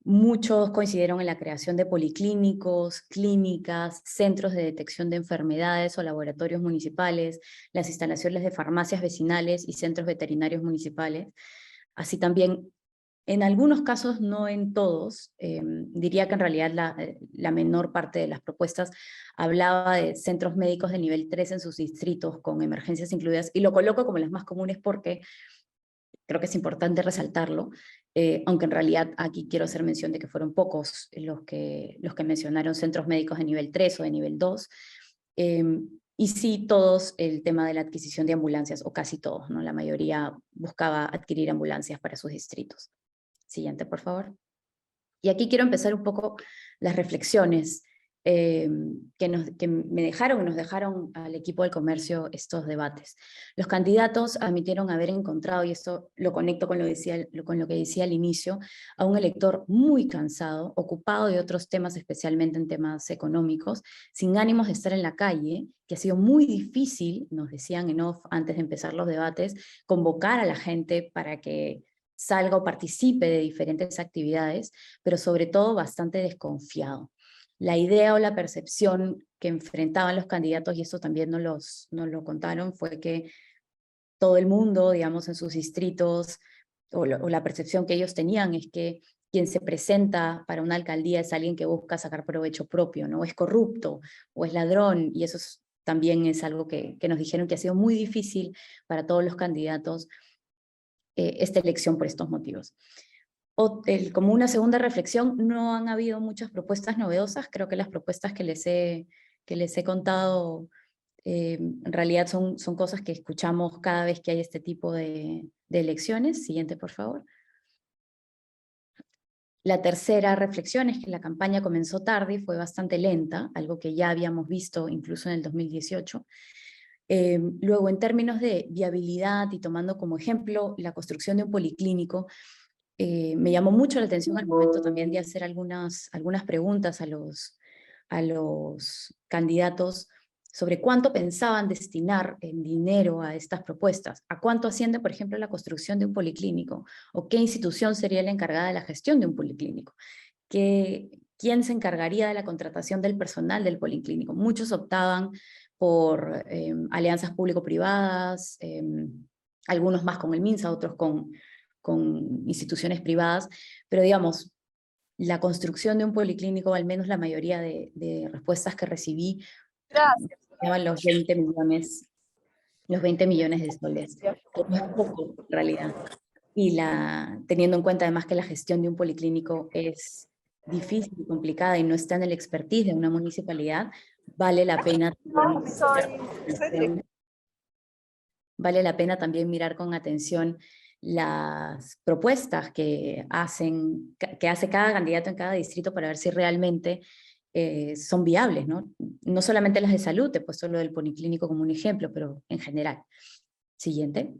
Muchos coincidieron en la creación de policlínicos, clínicas, centros de detección de enfermedades o laboratorios municipales, las instalaciones de farmacias vecinales y centros veterinarios municipales. Así también, en algunos casos, no en todos, diría que en realidad la menor parte de las propuestas hablaba de centros médicos de nivel 3 en sus distritos con emergencias incluidas, y lo coloco como las más comunes porque creo que es importante resaltarlo, aunque en realidad aquí quiero hacer mención de que fueron pocos los que mencionaron centros médicos de nivel 3 o de nivel 2, y sí todos el tema de la adquisición de ambulancias, o casi todos, ¿no? La mayoría buscaba adquirir ambulancias para sus distritos. Siguiente, por favor. Y aquí quiero empezar un poco las reflexiones que nos dejaron al equipo del comercio estos debates. Los candidatos admitieron haber encontrado, y esto lo conecto con lo que decía al inicio, a un elector muy cansado, ocupado de otros temas, especialmente en temas económicos, sin ánimos de estar en la calle, que ha sido muy difícil, nos decían en off antes de empezar los debates, convocar a la gente para que salga o participe de diferentes actividades, pero sobre todo bastante desconfiado. La idea o la percepción que enfrentaban los candidatos, y esto también nos lo contaron, fue que todo el mundo, digamos, en sus distritos, o la percepción que ellos tenían es que quien se presenta para una alcaldía es alguien que busca sacar provecho propio, ¿no? O es corrupto, o es ladrón, y eso también es algo que nos dijeron que ha sido muy difícil para todos los candidatos esta elección por estos motivos. Como una segunda reflexión, no han habido muchas propuestas novedosas. Creo que las propuestas que les he contado En realidad son cosas que escuchamos cada vez que hay este tipo de elecciones. Siguiente, por favor. La tercera reflexión es que la campaña comenzó tarde y fue bastante lenta, algo que ya habíamos visto incluso en el 2018. Luego, en términos de viabilidad y tomando como ejemplo la construcción de un policlínico, me llamó mucho la atención al momento también de hacer algunas preguntas a los candidatos sobre cuánto pensaban destinar en dinero a estas propuestas, a cuánto asciende, por ejemplo, la construcción de un policlínico, o qué institución sería la encargada de la gestión de un policlínico, quién se encargaría de la contratación del personal del policlínico. Muchos optaban por alianzas público-privadas, algunos más con el MINSA, otros con instituciones privadas, pero digamos, la construcción de un policlínico, al menos la mayoría de respuestas que recibí, llevan los 20 millones de soles, que no es poco en realidad. Y teniendo en cuenta además que la gestión de un policlínico es difícil y complicada y no está en el expertise de una municipalidad, vale la pena también mirar con atención las propuestas que hace cada candidato en cada distrito para ver si realmente son viables, ¿no? No solamente las de salud, he puesto lo del policlínico como un ejemplo, pero en general. Siguiente.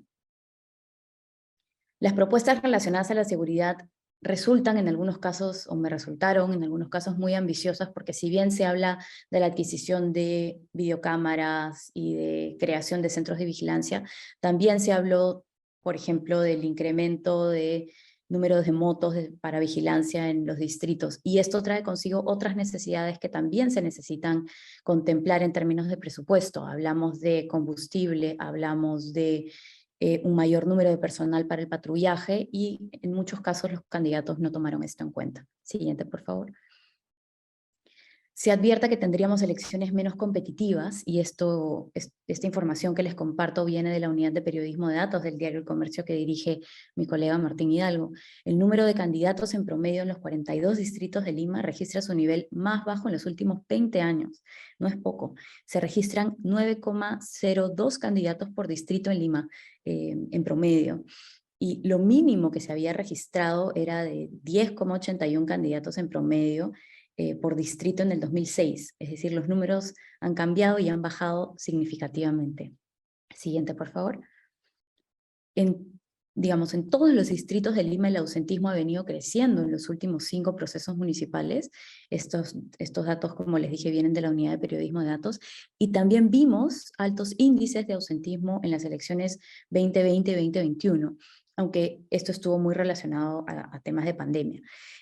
Las propuestas relacionadas a la seguridad resultan en algunos casos, o me resultaron en algunos casos muy ambiciosas, porque si bien se habla de la adquisición de videocámaras y de creación de centros de vigilancia, también se habló, por ejemplo, del incremento de números de motos para vigilancia en los distritos, y esto trae consigo otras necesidades que también se necesitan contemplar en términos de presupuesto. Hablamos de combustible, hablamos de un mayor número de personal para el patrullaje, y en muchos casos los candidatos no tomaron esto en cuenta. Siguiente, por favor. Se advierte que tendríamos elecciones menos competitivas, y esta información que les comparto viene de la Unidad de Periodismo de Datos del Diario El Comercio que dirige mi colega Martín Hidalgo. El número de candidatos en promedio en los 42 distritos de Lima registra su nivel más bajo en los últimos 20 años. No es poco. Se registran 9,02 candidatos por distrito en Lima, en promedio. Y lo mínimo que se había registrado era de 10,81 candidatos en promedio por distrito en el 2006. Es decir, los números han cambiado y han bajado significativamente. Siguiente, por favor. En todos los distritos de Lima el ausentismo ha venido creciendo en los últimos 5 procesos municipales. Estos datos, como les dije, vienen de la Unidad de Periodismo de Datos, y también vimos altos índices de ausentismo en las elecciones 2020 y 2021, aunque esto estuvo muy relacionado a temas de pandemia.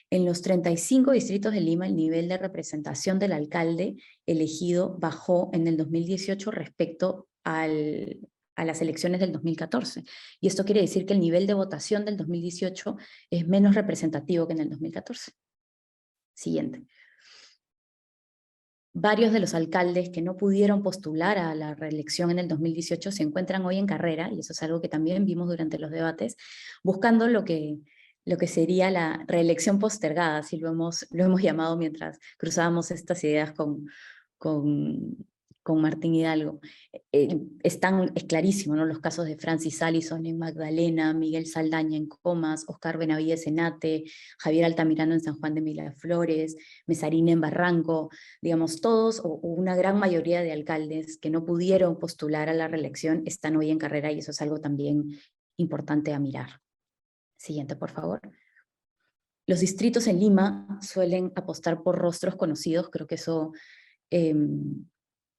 En los 35 distritos de Lima, el nivel de representación del alcalde elegido bajó en el 2018 respecto a las elecciones del 2014. Y esto quiere decir que el nivel de votación del 2018 es menos representativo que en el 2014. Siguiente. Varios de los alcaldes que no pudieron postular a la reelección en el 2018 se encuentran hoy en carrera, y eso es algo que también vimos durante los debates, buscando lo que sería la reelección postergada, así lo hemos llamado mientras cruzábamos estas ideas con Martín Hidalgo. Es clarísimo, ¿no? Los casos de Francis Allison en Magdalena, Miguel Saldaña en Comas, Oscar Benavides en Ate, Javier Altamirano en San Juan de Miraflores, Mesarín en Barranco, digamos, todos o una gran mayoría de alcaldes que no pudieron postular a la reelección están hoy en carrera, y eso es algo también importante a mirar. Siguiente, por favor. Los distritos en Lima suelen apostar por rostros conocidos. Creo que eso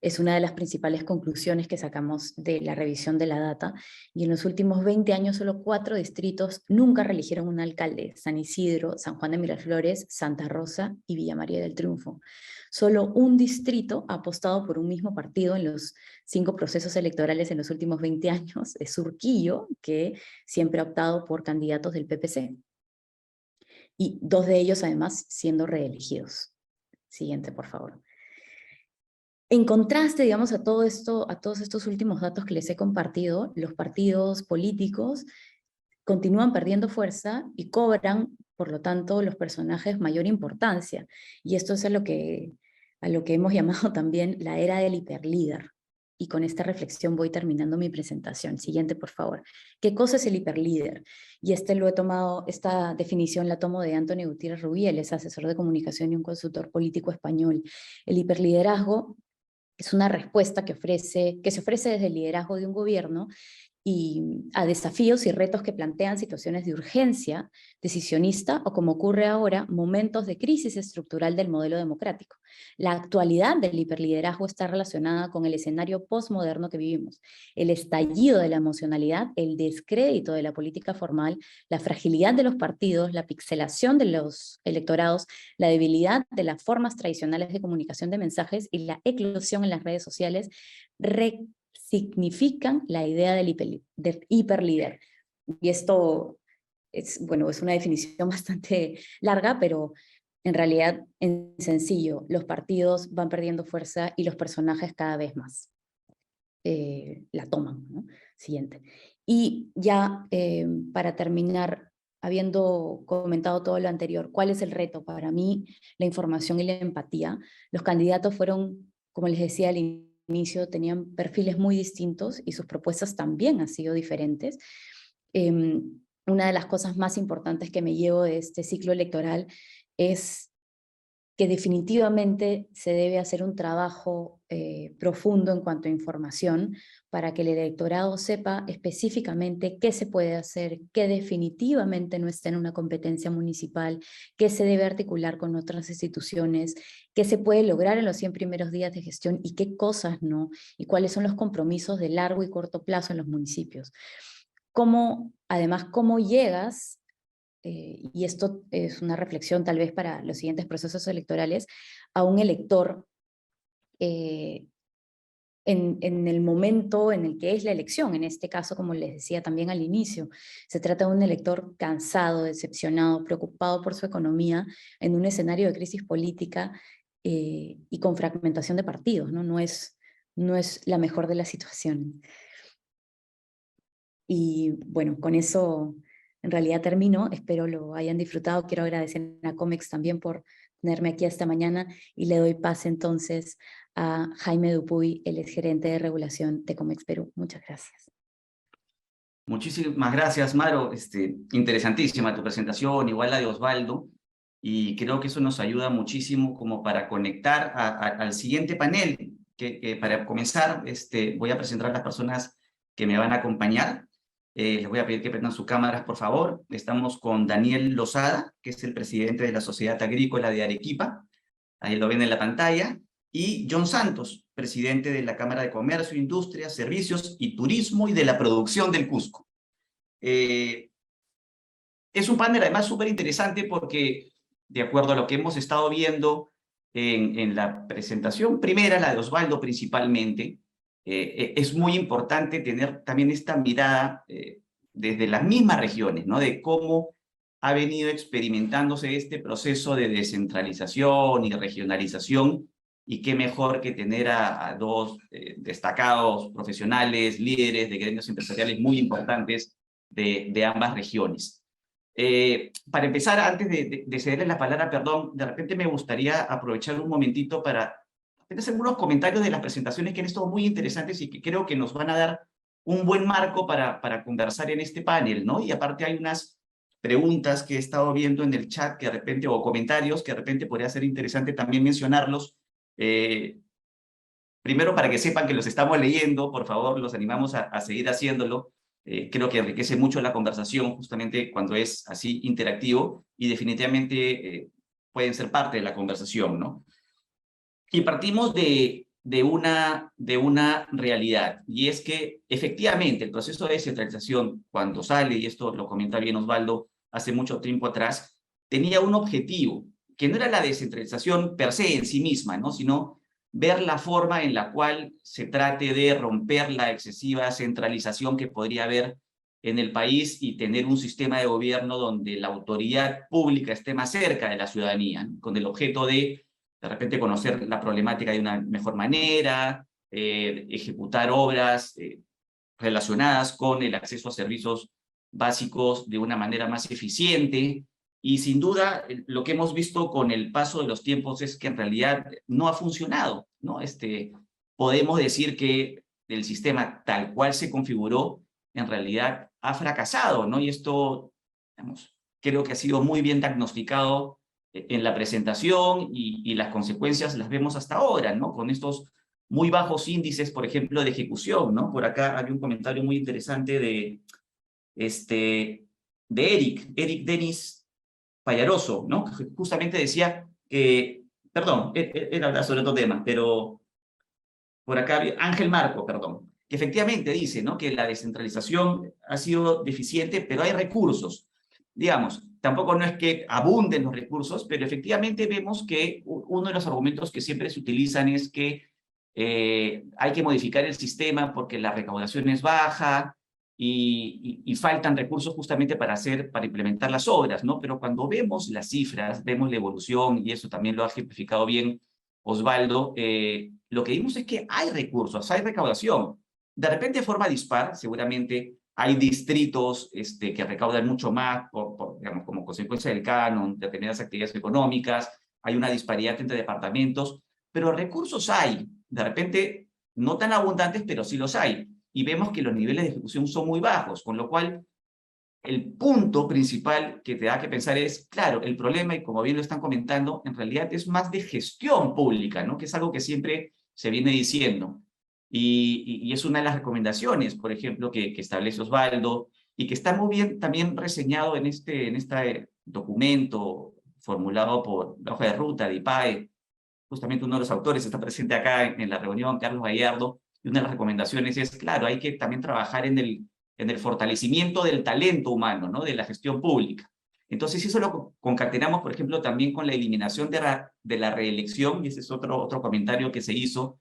es una de las principales conclusiones que sacamos de la revisión de la data, y en los últimos 20 años solo 4 distritos nunca reeligieron un alcalde: San Isidro, San Juan de Miraflores, Santa Rosa y Villa María del Triunfo. Solo un distrito ha apostado por un mismo partido en los 5 procesos electorales en los últimos 20 años, es Surquillo, que siempre ha optado por candidatos del PPC. Y 2 de ellos además siendo reelegidos. Siguiente, por favor. En contraste, digamos, a todos estos últimos datos que les he compartido, los partidos políticos continúan perdiendo fuerza y cobran, por lo tanto, los personajes mayor importancia. Y esto es a lo que hemos llamado también la era del hiperlíder. y con esta reflexión voy terminando mi presentación. Siguiente, por favor. ¿Qué cosa es el hiperlíder? Y esta definición la tomo de Antonio Gutiérrez Rubí, él es asesor de comunicación y un consultor político español. El hiperliderazgo es una respuesta que se ofrece desde el liderazgo de un gobierno y a desafíos y retos que plantean situaciones de urgencia decisionista o, como ocurre ahora, momentos de crisis estructural del modelo democrático. La actualidad del hiperliderazgo está relacionada con el escenario postmoderno que vivimos, el estallido de la emocionalidad, el descrédito de la política formal, la fragilidad de los partidos, la pixelación de los electorados, la debilidad de las formas tradicionales de comunicación de mensajes y la eclosión en las redes sociales significan la idea del hiperlíder. Y esto es una definición bastante larga, pero en realidad, en sencillo, los partidos van perdiendo fuerza y los personajes cada vez más la toman, ¿no? Siguiente. Y ya para terminar, habiendo comentado todo lo anterior, ¿cuál es el reto? Para mí, la información y la empatía. Los candidatos fueron, como les decía al inicio, tenían perfiles muy distintos y sus propuestas también han sido diferentes. Una de las cosas más importantes que me llevo de este ciclo electoral es que definitivamente se debe hacer un trabajo profundo en cuanto a información para que el electorado sepa específicamente qué se puede hacer, qué definitivamente no está en una competencia municipal, qué se debe articular con otras instituciones, qué se puede lograr en los 100 primeros días de gestión y qué cosas no, y cuáles son los compromisos de largo y corto plazo en los municipios. Además, cómo llegas, y esto es una reflexión tal vez para los siguientes procesos electorales, a un elector en el momento en el que es la elección. En este caso, como les decía también al inicio, se trata de un elector cansado, decepcionado, preocupado por su economía, en un escenario de crisis política y con fragmentación de partidos, ¿no? No es la mejor de las situaciones. Y bueno, con eso en realidad termino, espero lo hayan disfrutado. Quiero agradecer a Comex también por tenerme aquí esta mañana y le doy pase entonces a Jaime Dupuy, el exgerente de regulación de Comex Perú. Muchas gracias. Muchísimas gracias, Maro. Interesantísima tu presentación, igual la de Osvaldo, y creo que eso nos ayuda muchísimo como para conectar al siguiente panel, que para comenzar voy a presentar a las personas que me van a acompañar. Les voy a pedir que prendan sus cámaras, por favor. Estamos con Daniel Lozada, que es el presidente de la Sociedad Agrícola de Arequipa. Ahí lo ven en la pantalla. Y John Santos, presidente de la Cámara de Comercio, Industria, Servicios y Turismo y de la Producción del Cusco. Es un panel además súper interesante porque, de acuerdo a lo que hemos estado viendo en la presentación primera, la de Osvaldo principalmente, es muy importante tener también esta mirada desde las mismas regiones, ¿no? De cómo ha venido experimentándose este proceso de descentralización y regionalización, y qué mejor que tener a dos destacados profesionales, líderes de gremios empresariales muy importantes de ambas regiones. Para empezar, antes de cederle la palabra, perdón, de repente me gustaría aprovechar un momentito para hacer algunos comentarios de las presentaciones que han estado muy interesantes y que creo que nos van a dar un buen marco para conversar en este panel, ¿no? Y aparte hay unas preguntas que he estado viendo en el chat que de repente, o comentarios que de repente podría ser interesante también mencionarlos. Primero, para que sepan que los estamos leyendo, por favor, los animamos a seguir haciéndolo. Creo que enriquece mucho la conversación justamente cuando es así interactivo y definitivamente pueden ser parte de la conversación, ¿no? Y partimos de una realidad, y es que efectivamente el proceso de descentralización, cuando sale, y esto lo comenta bien Osvaldo hace mucho tiempo atrás, tenía un objetivo, que no era la descentralización per se en sí misma, ¿no? Sino ver la forma en la cual se trate de romper la excesiva centralización que podría haber en el país y tener un sistema de gobierno donde la autoridad pública esté más cerca de la ciudadanía, ¿no? Con el objeto de repente conocer la problemática de una mejor manera, ejecutar obras relacionadas con el acceso a servicios básicos de una manera más eficiente. Y sin duda, lo que hemos visto con el paso de los tiempos es que en realidad no ha funcionado, ¿no? Podemos decir que del sistema tal cual se configuró, en realidad ha fracasado, ¿no? Y esto, digamos, creo que ha sido muy bien diagnosticado en la presentación y las consecuencias las vemos hasta ahora, ¿no? Con estos muy bajos índices, por ejemplo, de ejecución, ¿no? Por acá había un comentario muy interesante de Eric Denis Payaroso, ¿no? Que justamente decía que, perdón, él habla sobre otro tema, pero por acá Ángel Marco, perdón, que efectivamente dice, ¿no? Que la descentralización ha sido deficiente, pero hay recursos. Digamos, tampoco no es que abunden los recursos, pero efectivamente vemos que uno de los argumentos que siempre se utilizan es que hay que modificar el sistema porque la recaudación es baja y faltan recursos justamente para implementar las obras, ¿no? Pero cuando vemos las cifras, vemos la evolución, y eso también lo ha ejemplificado bien Osvaldo, lo que vimos es que hay recursos, hay recaudación. De repente de forma dispar, seguramente hay distritos que recaudan mucho más digamos, como consecuencia del canon, de determinadas actividades económicas, hay una disparidad entre departamentos, pero recursos hay, de repente no tan abundantes, pero sí los hay. Y vemos que los niveles de ejecución son muy bajos, con lo cual el punto principal que te da que pensar es, claro, el problema, y como bien lo están comentando, en realidad es más de gestión pública, ¿no? Que es algo que siempre se viene diciendo. Y es una de las recomendaciones, por ejemplo, que establece Osvaldo, y que está muy bien también reseñado en este documento formulado por la hoja de ruta de IPAE. Justamente uno de los autores está presente acá en la reunión, Carlos Gallardo, y una de las recomendaciones es, claro, hay que también trabajar en el fortalecimiento del talento humano, ¿no? De la gestión pública. Entonces, si eso lo concatenamos, por ejemplo, también con la eliminación de la reelección, y ese es otro comentario que se hizo,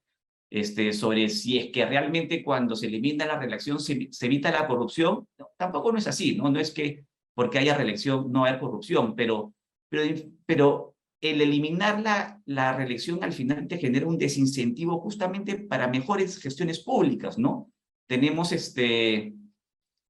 sobre si es que realmente cuando se elimina la reelección se evita la corrupción. No, tampoco no es así, ¿no? No es que porque haya reelección no haya corrupción, pero el eliminar la reelección al final te genera un desincentivo justamente para mejores gestiones públicas, ¿no? Tenemos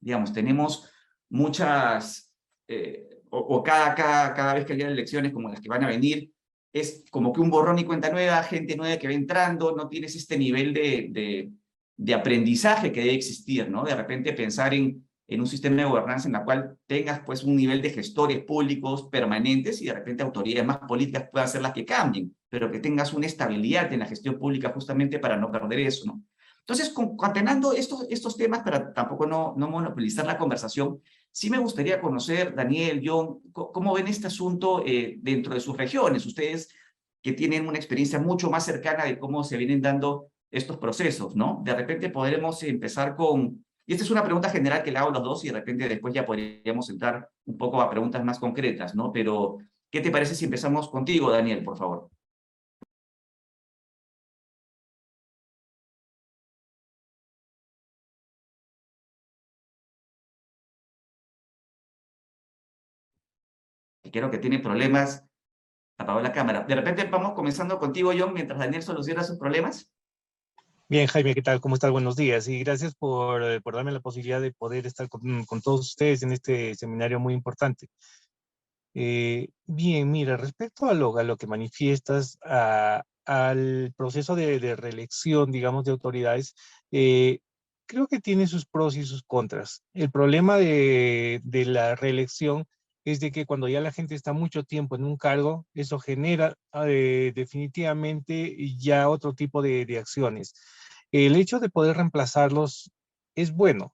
digamos, tenemos muchas, cada vez que haya elecciones como las que van a venir, es como que un borrón y cuenta nueva, gente nueva que va entrando, no tienes este nivel de aprendizaje que debe existir, ¿no? De repente pensar en un sistema de gobernanza en la cual tengas pues un nivel de gestores públicos permanentes y de repente autoridades más políticas puedan ser las que cambien, pero que tengas una estabilidad en la gestión pública justamente para no perder eso, ¿no? Entonces, concatenando estos temas, para tampoco no monopolizar la conversación, sí me gustaría conocer, Daniel, John, cómo ven este asunto dentro de sus regiones. Ustedes que tienen una experiencia mucho más cercana de cómo se vienen dando estos procesos, ¿no? De repente podremos empezar y esta es una pregunta general que le hago a los dos y de repente después ya podríamos entrar un poco a preguntas más concretas, ¿no? Pero, ¿qué te parece si empezamos contigo, Daniel, por favor? Creo que tiene problemas. Apagó la cámara. De repente vamos comenzando contigo, John, mientras Daniel soluciona sus problemas. Bien, Jaime, ¿qué tal? ¿Cómo estás? Buenos días. Y gracias por darme la posibilidad de poder estar con todos ustedes en este seminario muy importante. Bien, mira, respecto a lo que manifiestas, al proceso de reelección, digamos, de autoridades, creo que tiene sus pros y sus contras. El problema de la reelección es de que cuando ya la gente está mucho tiempo en un cargo, eso genera definitivamente ya otro tipo de acciones. El hecho de poder reemplazarlos es bueno,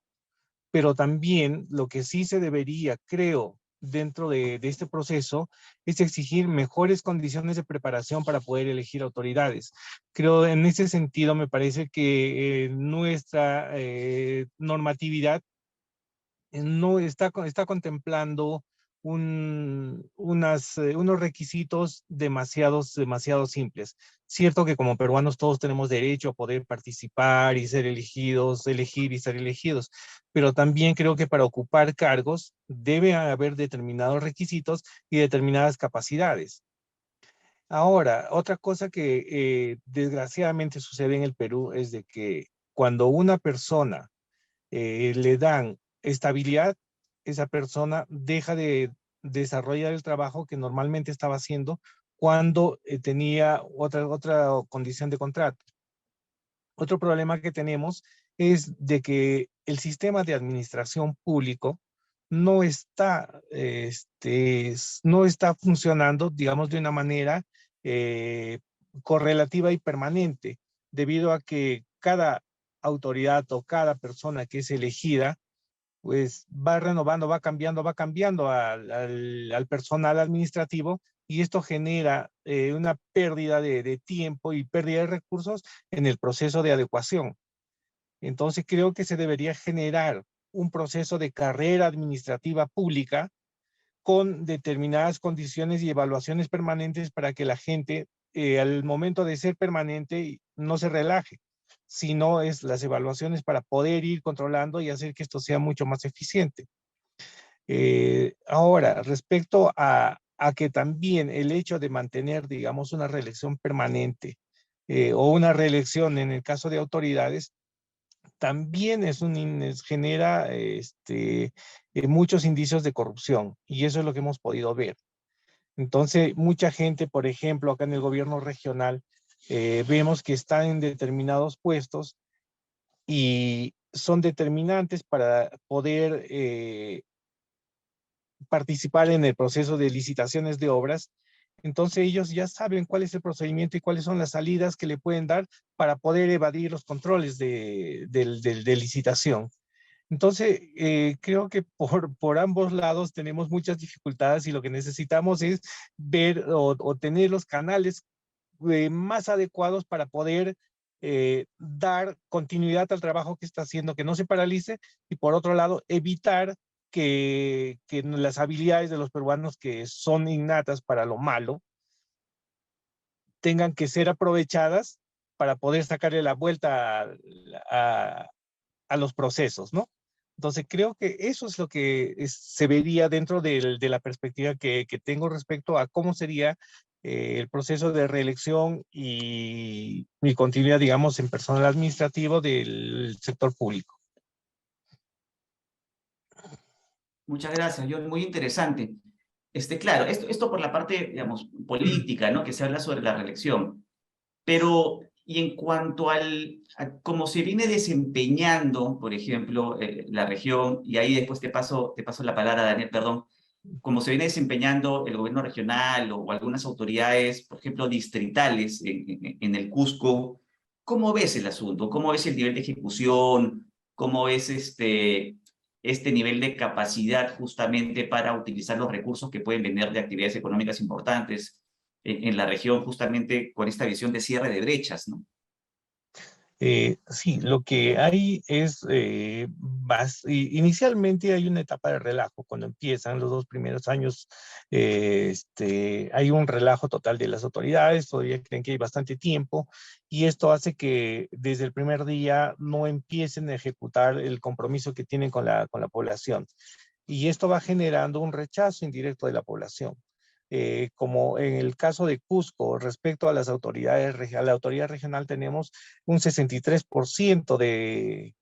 pero también lo que sí se debería, creo, dentro de este proceso, es exigir mejores condiciones de preparación para poder elegir autoridades. Creo, en ese sentido, me parece que nuestra normatividad no está contemplando unos requisitos demasiado simples. Cierto que como peruanos todos tenemos derecho a poder participar y ser elegidos, elegir y ser elegidos, pero también creo que para ocupar cargos debe haber determinados requisitos y determinadas capacidades. Ahora, otra cosa que desgraciadamente sucede en el Perú es de que cuando una persona le dan estabilidad, esa persona deja de desarrollar el trabajo que normalmente estaba haciendo cuando tenía otra condición de contrato. Otro problema que tenemos es de que el sistema de administración público no está, no está funcionando, digamos, de una manera correlativa y permanente, debido a que cada autoridad o cada persona que es elegida, pues va renovando, va cambiando al personal administrativo, y esto genera una pérdida de tiempo y pérdida de recursos en el proceso de adecuación. Entonces creo que se debería generar un proceso de carrera administrativa pública con determinadas condiciones y evaluaciones permanentes para que la gente al momento de ser permanente no se relaje, sino es las evaluaciones para poder ir controlando y hacer que esto sea mucho más eficiente. Ahora, respecto a que también el hecho de mantener, digamos, una reelección permanente o una reelección en el caso de autoridades, también genera muchos indicios de corrupción, y eso es lo que hemos podido ver. Entonces, mucha gente, por ejemplo, acá en el gobierno regional, vemos que están en determinados puestos y son determinantes para poder participar en el proceso de licitaciones de obras. Entonces ellos ya saben cuál es el procedimiento y cuáles son las salidas que le pueden dar para poder evadir los controles de licitación. Entonces, creo que por ambos lados tenemos muchas dificultades, y lo que necesitamos es ver o tener los canales más adecuados para poder dar continuidad al trabajo que está haciendo, que no se paralice, y por otro lado, evitar que las habilidades de los peruanos, que son innatas para lo malo, tengan que ser aprovechadas para poder sacarle la vuelta a los procesos, ¿no? Entonces creo que eso es lo que se vería dentro de la perspectiva que tengo respecto a cómo sería el proceso de reelección y mi continuidad, digamos, en personal administrativo del sector público. Muchas gracias, John. Muy interesante. Claro, esto por la parte, digamos, política, ¿no? Que se habla sobre la reelección. Pero, y en cuanto a cómo se viene desempeñando, por ejemplo, la región, y ahí después te paso la palabra, Daniel, perdón, cómo se viene desempeñando el gobierno regional o algunas autoridades, por ejemplo, distritales en el Cusco, ¿cómo ves el asunto? ¿Cómo ves el nivel de ejecución? ¿Cómo ves este nivel de capacidad justamente para utilizar los recursos que pueden venir de actividades económicas importantes en la región, justamente con esta visión de cierre de brechas, ¿no? Sí, lo que hay es, inicialmente hay una etapa de relajo. Cuando empiezan los 2 primeros años, hay un relajo total de las autoridades, todavía creen que hay bastante tiempo, y esto hace que desde el primer día no empiecen a ejecutar el compromiso que tienen con la población. Y esto va generando un rechazo indirecto de la población. Como en el caso de Cusco, respecto a las autoridades, a la autoridad regional, tenemos un 63% de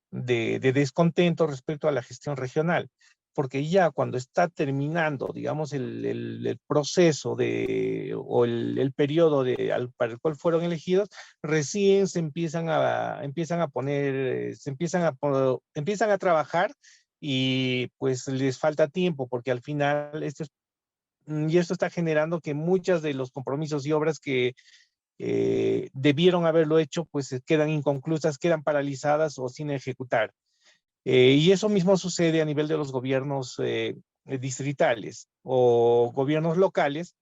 descontento respecto a la gestión regional, porque ya cuando está terminando, digamos, el proceso o el periodo para el cual fueron elegidos, recién se empiezan a poner, empiezan a trabajar, y pues les falta tiempo, porque al final y esto está generando que muchas de los compromisos y obras que debieron haberlo hecho, pues quedan inconclusas, quedan paralizadas o sin ejecutar. Y eso mismo sucede a nivel de los gobiernos distritales o gobiernos locales,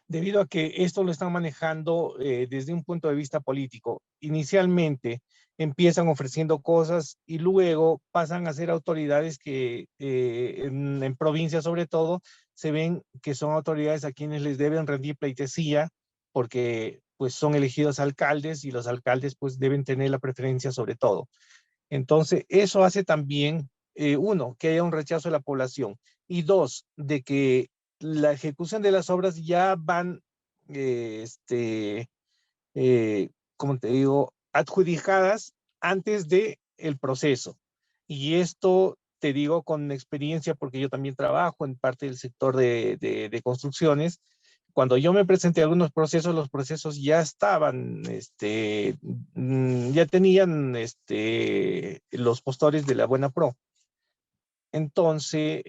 debido a que esto lo están manejando desde un punto de vista político. Inicialmente empiezan ofreciendo cosas y luego pasan a ser autoridades que en provincias sobre todo se ven que son autoridades a quienes les deben rendir pleitesía, porque pues son elegidos alcaldes, y los alcaldes pues deben tener la preferencia sobre todo. Entonces eso hace también, uno, que haya un rechazo de la población, y dos, de que la ejecución de las obras ya van, como te digo, adjudicadas antes de el proceso. Y esto te digo con experiencia, porque yo también trabajo en parte del sector de construcciones, cuando yo me presenté a algunos procesos, los procesos ya estaban, ya tenían los postores de la Buena Pro. Entonces,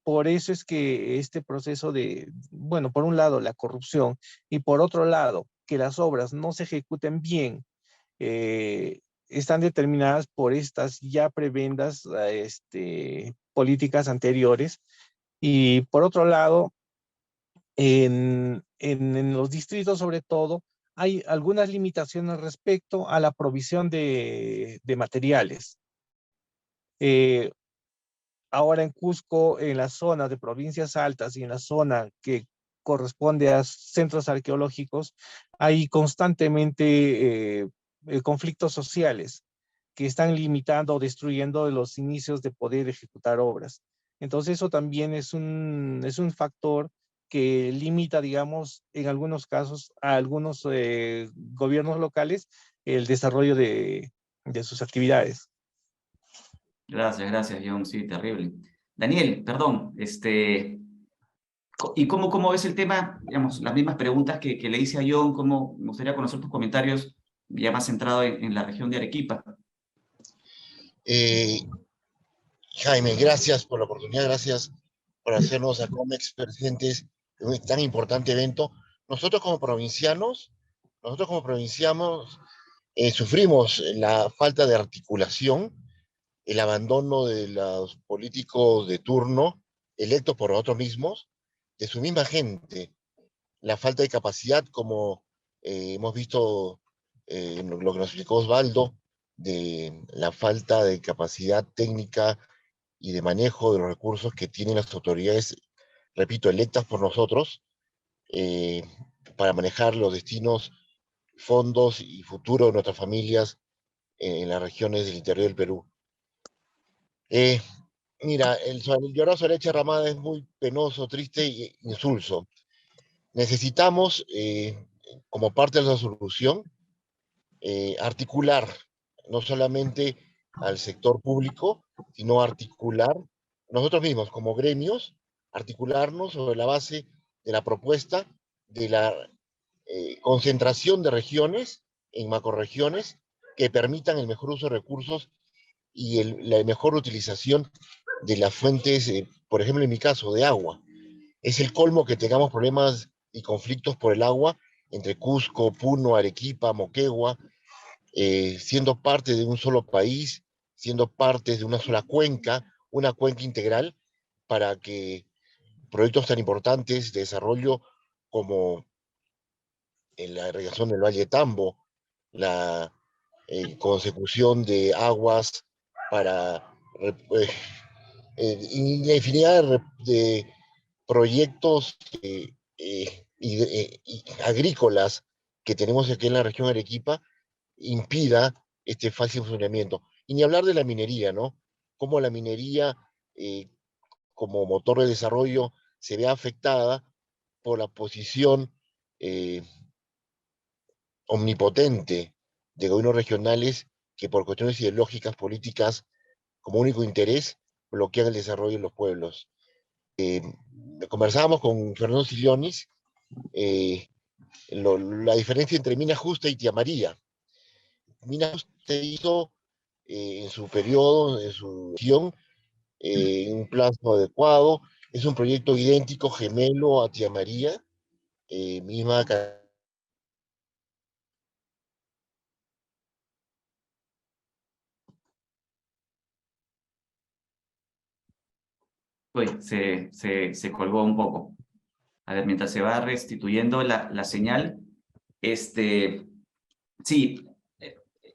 por eso es que este proceso de, bueno, por un lado la corrupción y por otro lado que las obras no se ejecuten bien, están determinadas por estas ya prebendas políticas anteriores. Y por otro lado, en los distritos sobre todo, hay algunas limitaciones respecto a la provisión de materiales. Ahora en Cusco, en la zona de provincias altas y en la zona que corresponde a centros arqueológicos, hay constantemente conflictos sociales que están limitando o destruyendo los inicios de poder ejecutar obras. Entonces eso también es un factor que limita, digamos, en algunos casos a algunos gobiernos locales el desarrollo de sus actividades. Gracias, John. Sí, terrible. Daniel, perdón, ¿y cómo ves el tema? Digamos, las mismas preguntas que le hice a John, me gustaría conocer tus comentarios ya más centrado en la región de Arequipa. Jaime, gracias por la oportunidad, gracias por hacernos a COMEX presentes en un tan importante evento. Nosotros como provincianos sufrimos la falta de articulación, el abandono de los políticos de turno, electos por nosotros mismos, de su misma gente, la falta de capacidad, como hemos visto en lo que nos explicó Osvaldo, de la falta de capacidad técnica y de manejo de los recursos que tienen las autoridades, repito, electas por nosotros, para manejar los destinos, fondos y futuro de nuestras familias en las regiones del interior del Perú. Mira, el llorar sobre leche derramada es muy penoso, triste e insulso. Necesitamos, como parte de la solución, articular no solamente al sector público, sino articular nosotros mismos como gremios, articularnos sobre la base de la propuesta de la concentración de regiones en macrorregiones que permitan el mejor uso de recursos y la mejor utilización de las fuentes, por ejemplo, en mi caso, de agua. Es el colmo que tengamos problemas y conflictos por el agua entre Cusco, Puno, Arequipa, Moquegua, siendo parte de un solo país, siendo parte de una sola cuenca, una cuenca integral, para que proyectos tan importantes de desarrollo como en la irrigación del Valle de Tambo, la consecución de aguas para y la infinidad de proyectos agrícolas que tenemos aquí en la región de Arequipa impida este fácil funcionamiento. Y ni hablar de la minería, ¿no? Cómo la minería, como motor de desarrollo, se ve afectada por la posición omnipotente de gobiernos regionales que por cuestiones ideológicas, políticas, como único interés, bloquean el desarrollo de los pueblos. Conversábamos con Fernando Sillonis, la diferencia entre Mina Justa y Tía María. Mina Justa hizo en su periodo, en su gestión, en un plazo adecuado. Es un proyecto idéntico, gemelo a Tía María, misma. Uy, se colgó un poco. A ver, mientras se va restituyendo la señal, sí,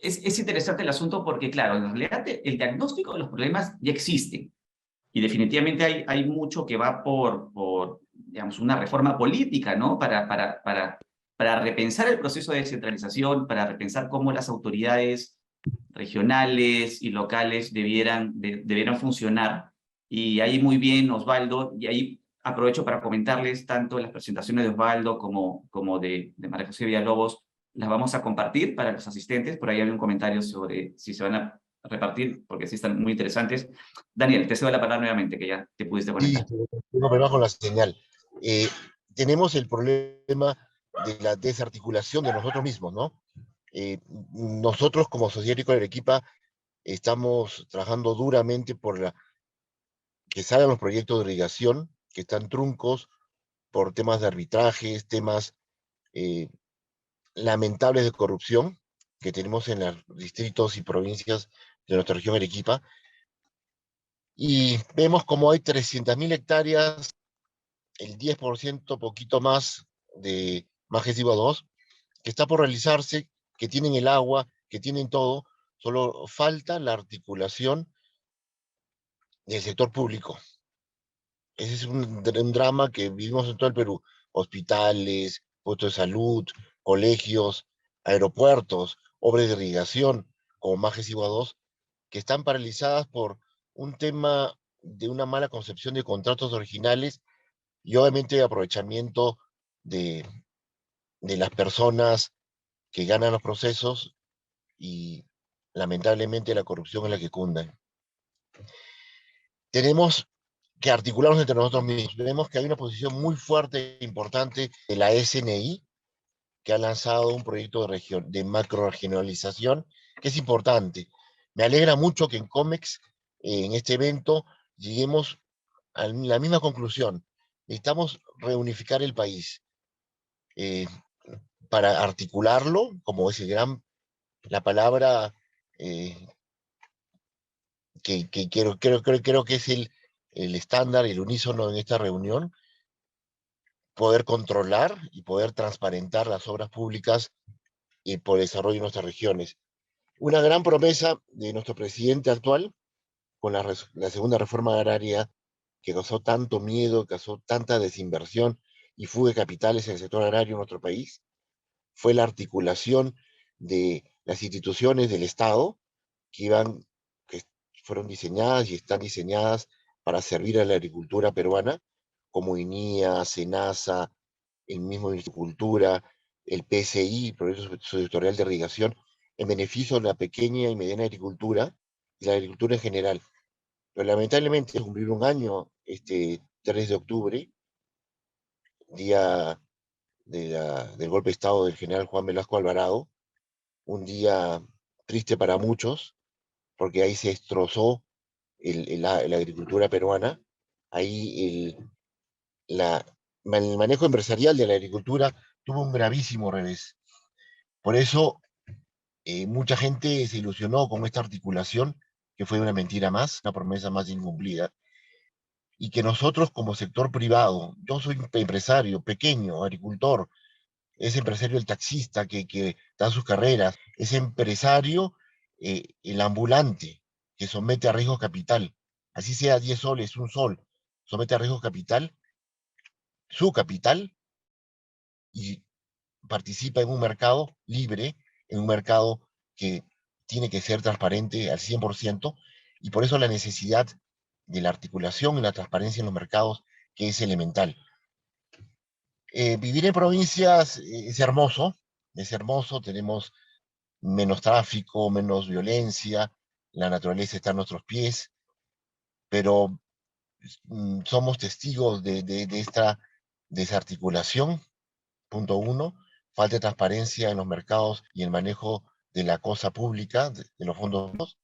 es interesante el asunto porque, claro, en realidad el diagnóstico de los problemas ya existe y definitivamente hay mucho que va por digamos, una reforma política, ¿no? Para repensar el proceso de descentralización, para repensar cómo las autoridades regionales y locales debieran funcionar. Y ahí muy bien, Osvaldo, y ahí aprovecho para comentarles tanto las presentaciones de Osvaldo como de María José Villalobos, las vamos a compartir para los asistentes. Por ahí hay un comentario sobre si se van a repartir, porque sí están muy interesantes. Daniel, te cedo la palabra nuevamente, que ya te pudiste conectar. Sí, tengo problemas con la señal. tenemos el problema de la desarticulación de nosotros mismos, ¿no? Nosotros como Sociedad Agrícola de Arequipa estamos trabajando duramente por que salgan los proyectos de irrigación, que están truncos por temas de arbitrajes, temas lamentables de corrupción que tenemos en los distritos y provincias de nuestra región Arequipa. Y vemos como hay 300.000 hectáreas, el 10%, poquito más, de Majes Diva 2, que está por realizarse, que tienen el agua, que tienen todo, solo falta la articulación del sector público. Ese es un drama que vivimos en todo el Perú. Hospitales, puestos de salud, colegios, aeropuertos, obras de irrigación, como Majes Diva 2, que están paralizadas por un tema de una mala concepción de contratos originales y obviamente aprovechamiento de, de las personas que ganan los procesos y lamentablemente la corrupción es la que cunda. Tenemos que articularnos entre nosotros mismos. Vemos que hay una posición muy fuerte e importante de la SNI, que ha lanzado un proyecto de macro-regionalización, que es importante. Me alegra mucho que en COMEX, en este evento, lleguemos a la misma conclusión. Necesitamos reunificar el país para articularlo, como es la palabra que creo que es el estándar, el unísono en esta reunión, poder controlar y poder transparentar las obras públicas por el desarrollo de nuestras regiones. Una gran promesa de nuestro presidente actual, con la segunda reforma agraria, que causó tanto miedo, causó tanta desinversión y fuga de capitales en el sector agrario en nuestro país, fue la articulación de las instituciones del Estado que fueron diseñadas y están diseñadas para servir a la agricultura peruana, como INIA, SENASA, el mismo Agricultura, el PSI, Proyecto Sectorial de Irrigación, en beneficio de la pequeña y mediana agricultura y la agricultura en general. Pero lamentablemente, cumplir un año este 3 de octubre, día del golpe de Estado del general Juan Velasco Alvarado, un día triste para muchos, porque ahí se destrozó la agricultura peruana, ahí el manejo empresarial de la agricultura tuvo un gravísimo revés. Por eso, mucha gente se ilusionó con esta articulación, que fue una mentira más, una promesa más incumplida, y que nosotros como sector privado, yo soy un empresario pequeño, agricultor, ese empresario el taxista que da sus carreras, ese empresario el ambulante que somete a riesgo capital, así sea 10 soles, un sol, somete a riesgo capital, su capital, y participa en un mercado libre, en un mercado que tiene que ser transparente al 100%, y por eso la necesidad de la articulación y la transparencia en los mercados, que es elemental. Vivir en provincias es hermoso, tenemos menos tráfico, menos violencia, la naturaleza está a nuestros pies, pero somos testigos de esta desarticulación, punto uno, falta de transparencia en los mercados y el manejo de la cosa pública, de los fondos,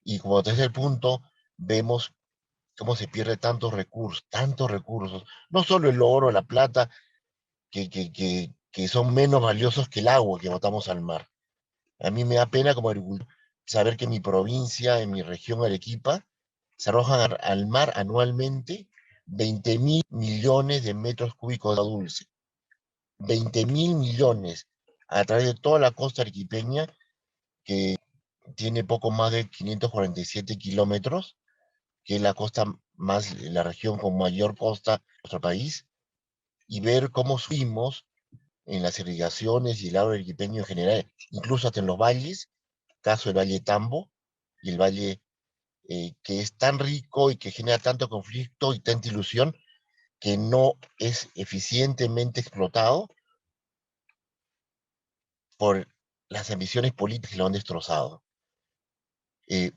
y como tercer punto, vemos cómo se pierde tantos recursos, no solo el oro, la plata, que son menos valiosos que el agua que botamos al mar. A mí me da pena como agricultor saber que en mi provincia, en mi región Arequipa, se arrojan al mar anualmente 20.000 millones de metros cúbicos de agua dulce. 20.000 millones a través de toda la costa arequipeña, que tiene poco más de 547 kilómetros, que es la región con mayor costa de nuestro país, y ver cómo subimos en las irrigaciones y el agro arequipeño en general, incluso hasta en los valles, caso del Valle Tambo, y el valle que es tan rico y que genera tanto conflicto y tanta ilusión, que no es eficientemente explotado por las ambiciones políticas que lo han destrozado.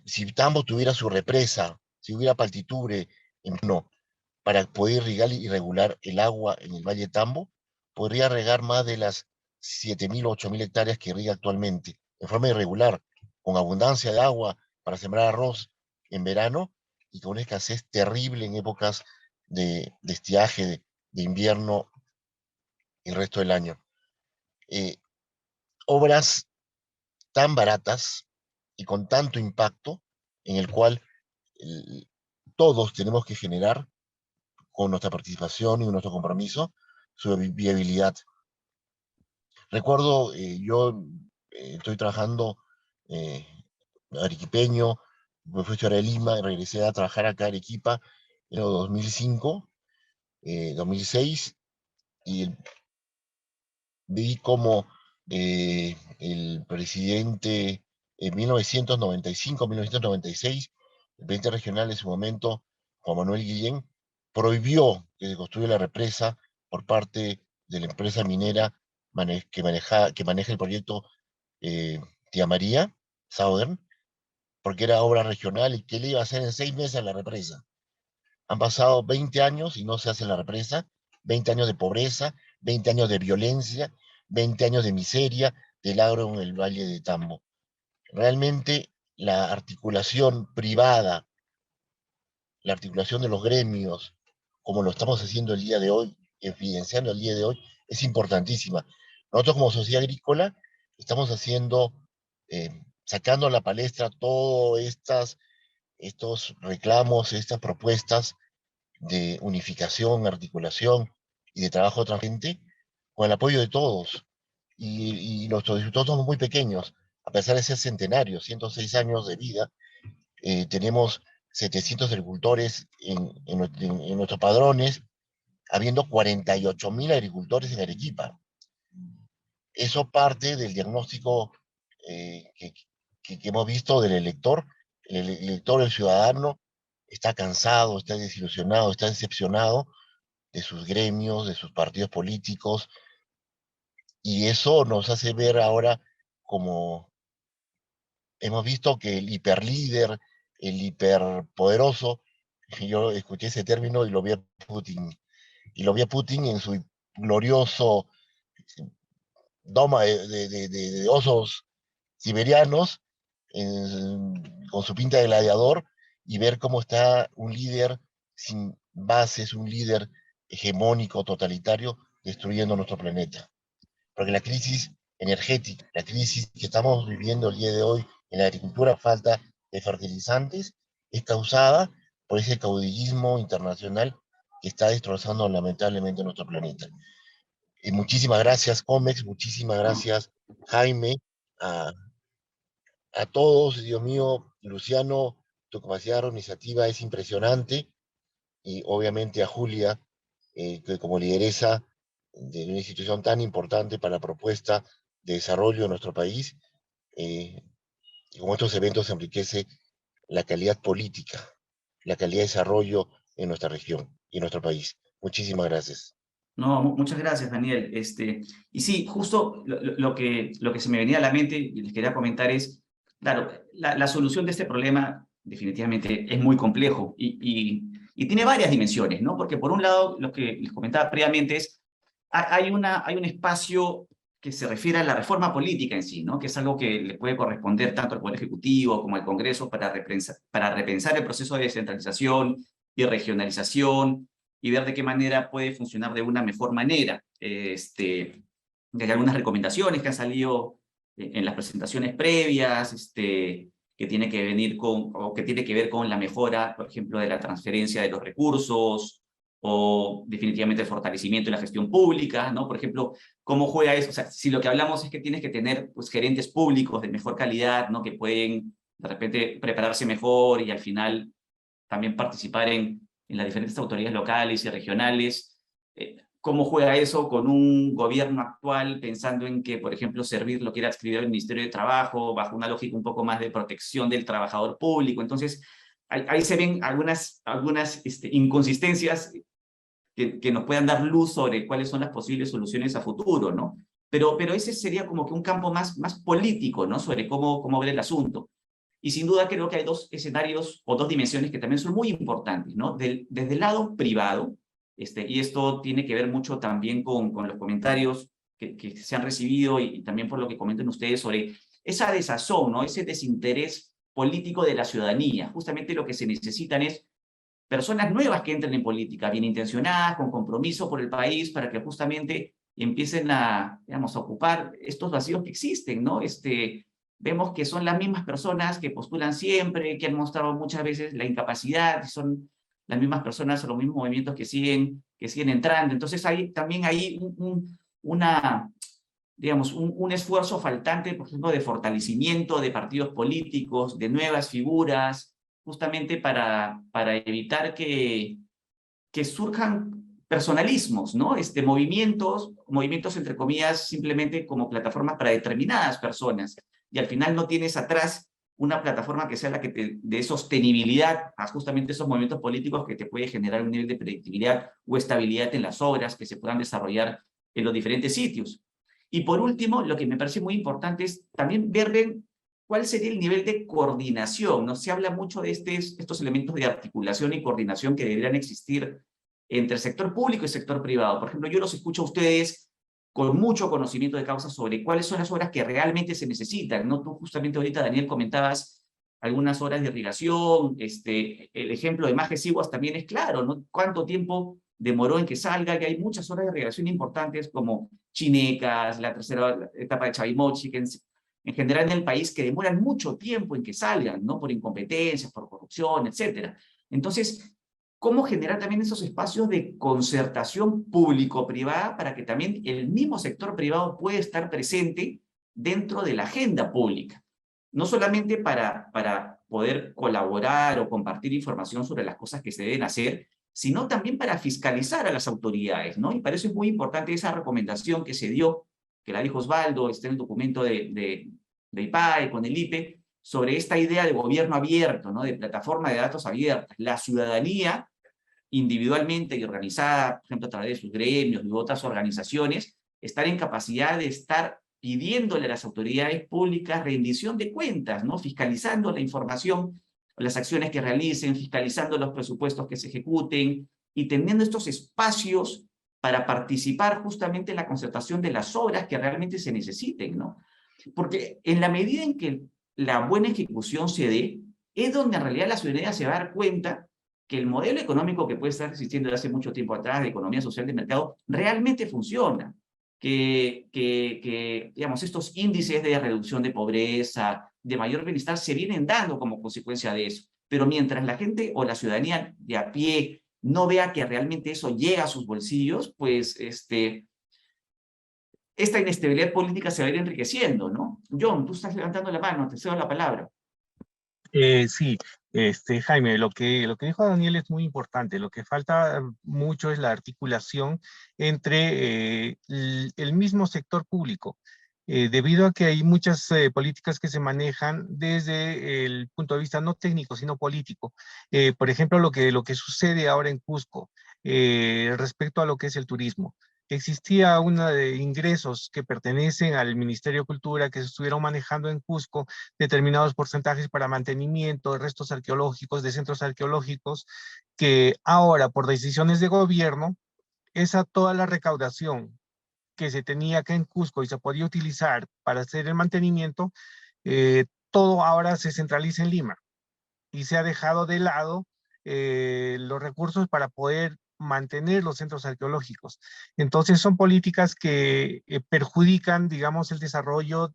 Si Tambo tuviera su represa, si hubiera Paltiture, no, para poder irrigar y regular el agua en el Valle de Tambo, podría regar más de las 7.000 o 8.000 hectáreas que riega actualmente, en forma irregular, con abundancia de agua para sembrar arroz en verano y con una escasez terrible en épocas de estiaje, de invierno y el resto del año. Obras tan baratas y con tanto impacto, en el cual todos tenemos que generar con nuestra participación y nuestro compromiso su viabilidad. Recuerdo, yo estoy trabajando arequipeño, me fui a estudiar a Lima, regresé a trabajar acá a Arequipa en el 2005, 2006, y vi como el presidente en 1995-1996, el presidente regional en su momento, Juan Manuel Guillén, prohibió que se construya la represa por parte de la empresa minera que maneja el proyecto Tía María, Southern, porque era obra regional y que le iba a hacer en 6 meses la represa. Han pasado 20 años y no se hace la represa, 20 años de pobreza, 20 años de violencia, 20 años de miseria del agro en el Valle de Tambo. Realmente la articulación privada, la articulación de los gremios, como lo estamos haciendo el día de hoy, evidenciando el día de hoy, es importantísima. Nosotros como sociedad agrícola estamos haciendo, sacando a la palestra todos estos reclamos, estas propuestas de unificación, articulación y de trabajo transparente con el apoyo de todos. Y nuestros distritos somos muy pequeños, a pesar de ser centenarios, 106 años de vida, tenemos 700 agricultores en nuestros padrones, habiendo 48.000 agricultores en Arequipa. Eso parte del diagnóstico que hemos visto del elector. El elector, el ciudadano, está cansado, está desilusionado, está decepcionado de sus gremios, de sus partidos políticos, y eso nos hace ver ahora como hemos visto que el hiperlíder, el hiperpoderoso, yo escuché ese término y lo vi a Putin, en su glorioso doma de osos siberianos, con su pinta de gladiador, y ver cómo está un líder sin bases, un líder hegemónico, totalitario, destruyendo nuestro planeta. Porque la crisis energética, la crisis que estamos viviendo el día de hoy en la agricultura, falta de fertilizantes, es causada por ese caudillismo internacional que está destrozando lamentablemente nuestro planeta. Y muchísimas gracias, Comex, muchísimas gracias, Jaime, a todos. Dios mío, Luciano, tu capacidad organizativa es impresionante, y obviamente a Julia, que como lideresa de una institución tan importante para la propuesta de desarrollo de nuestro país, y con estos eventos se enriquece la calidad política, la calidad de desarrollo en nuestra región y en nuestro país. Muchísimas gracias. No, muchas gracias, Daniel. Y sí, justo lo que se me venía a la mente y les quería comentar es, claro, la solución de este problema definitivamente es muy complejo y tiene varias dimensiones, ¿no? Porque por un lado, lo que les comentaba previamente es, hay un espacio que se refiere a la reforma política en sí, ¿no? Que es algo que le puede corresponder tanto al Poder Ejecutivo como al Congreso para repensar el proceso de descentralización y regionalización, y ver de qué manera puede funcionar de una mejor manera. Hay algunas recomendaciones que han salido en las presentaciones previas, que tiene que ver con la mejora, por ejemplo, de la transferencia de los recursos, o definitivamente el fortalecimiento de la gestión pública, ¿no? Por ejemplo, ¿cómo juega eso? O sea, si lo que hablamos es que tienes que tener pues, gerentes públicos de mejor calidad, ¿no? Que pueden de repente prepararse mejor y al final también participar en las diferentes autoridades locales y regionales. ¿Cómo juega eso con un gobierno actual pensando en que, por ejemplo, Servir lo quiere adscribir al Ministerio de Trabajo bajo una lógica un poco más de protección del trabajador público? Entonces, ahí se ven algunas inconsistencias que nos puedan dar luz sobre cuáles son las posibles soluciones a futuro, ¿no? Pero ese sería como que un campo más político, ¿no? Sobre cómo ver el asunto. Y sin duda creo que hay dos escenarios o dos dimensiones que también son muy importantes, ¿no? Desde el lado privado, y esto tiene que ver mucho también con los comentarios que se han recibido y también por lo que comentan ustedes sobre esa desazón, ¿no? Ese desinterés político de la ciudadanía. Justamente lo que se necesitan es personas nuevas que entren en política, bien intencionadas, con compromiso por el país, para que justamente empiecen a, digamos, a ocupar estos vacíos que existen, ¿no? Vemos que son las mismas personas que postulan siempre, que han mostrado muchas veces la incapacidad, y son las mismas personas o los mismos movimientos que siguen entrando. Entonces hay también ahí un esfuerzo faltante, por ejemplo, de fortalecimiento de partidos políticos, de nuevas figuras, justamente para evitar que surjan personalismos, ¿no? Movimientos entre comillas, simplemente como plataformas para determinadas personas, y al final no tienes atrás una plataforma que sea la que te dé sostenibilidad a justamente esos movimientos políticos que te puede generar un nivel de predictibilidad o estabilidad en las obras que se puedan desarrollar en los diferentes sitios. Y por último, lo que me parece muy importante es también ver cuál sería el nivel de coordinación, ¿no? Se habla mucho de estos elementos de articulación y coordinación que deberían existir entre el sector público y el sector privado. Por ejemplo, yo los escucho a ustedes con mucho conocimiento de causa sobre cuáles son las obras que realmente se necesitan, ¿no? Tú justamente ahorita, Daniel, comentabas algunas obras de irrigación, el ejemplo de Majes Iguas también es claro, ¿no? ¿Cuánto tiempo demoró en que salga? Que hay muchas obras de irrigación importantes como Chinecas, la tercera etapa de Chavimochi, que en general en el país que demoran mucho tiempo en que salgan, ¿no? Por incompetencias, por corrupción, etcétera. Entonces, ¿cómo generar también esos espacios de concertación público-privada para que también el mismo sector privado pueda estar presente dentro de la agenda pública? No solamente para poder colaborar o compartir información sobre las cosas que se deben hacer, sino también para fiscalizar a las autoridades, ¿no? Y para eso es muy importante esa recomendación que se dio, que la dijo Osvaldo, está en el documento de IPAE con el IPE, sobre esta idea de gobierno abierto, ¿no? De plataforma de datos abiertas. La ciudadanía, individualmente y organizada, por ejemplo, a través de sus gremios y otras organizaciones, estar en capacidad de estar pidiéndole a las autoridades públicas rendición de cuentas, ¿no? Fiscalizando la información, las acciones que realicen, fiscalizando los presupuestos que se ejecuten y teniendo estos espacios para participar justamente en la concertación de las obras que realmente se necesiten, ¿no? Porque en la medida en que la buena ejecución se dé, es donde en realidad la ciudadanía se va a dar cuenta que el modelo económico que puede estar existiendo desde hace mucho tiempo atrás, de economía social de mercado, realmente funciona. Digamos, estos índices de reducción de pobreza, de mayor bienestar, se vienen dando como consecuencia de eso. Pero mientras la gente o la ciudadanía de a pie no vea que realmente eso llega a sus bolsillos, pues esta inestabilidad política se va a ir enriqueciendo, ¿no? John, tú estás levantando la mano, te cedo la palabra. Sí, Jaime, lo que dijo Daniel es muy importante. Lo que falta mucho es la articulación entre el mismo sector público, debido a que hay muchas políticas que se manejan desde el punto de vista no técnico, sino político. Por ejemplo, lo que sucede ahora en Cusco respecto a lo que es el turismo. Existía una de ingresos que pertenecen al Ministerio de Cultura que se estuvieron manejando en Cusco, determinados porcentajes para mantenimiento de restos arqueológicos, de centros arqueológicos, que ahora por decisiones de gobierno, toda la recaudación que se tenía acá en Cusco y se podía utilizar para hacer el mantenimiento, todo ahora se centraliza en Lima y se ha dejado de lado los recursos para poder mantener los centros arqueológicos. Entonces son políticas que perjudican, digamos, el desarrollo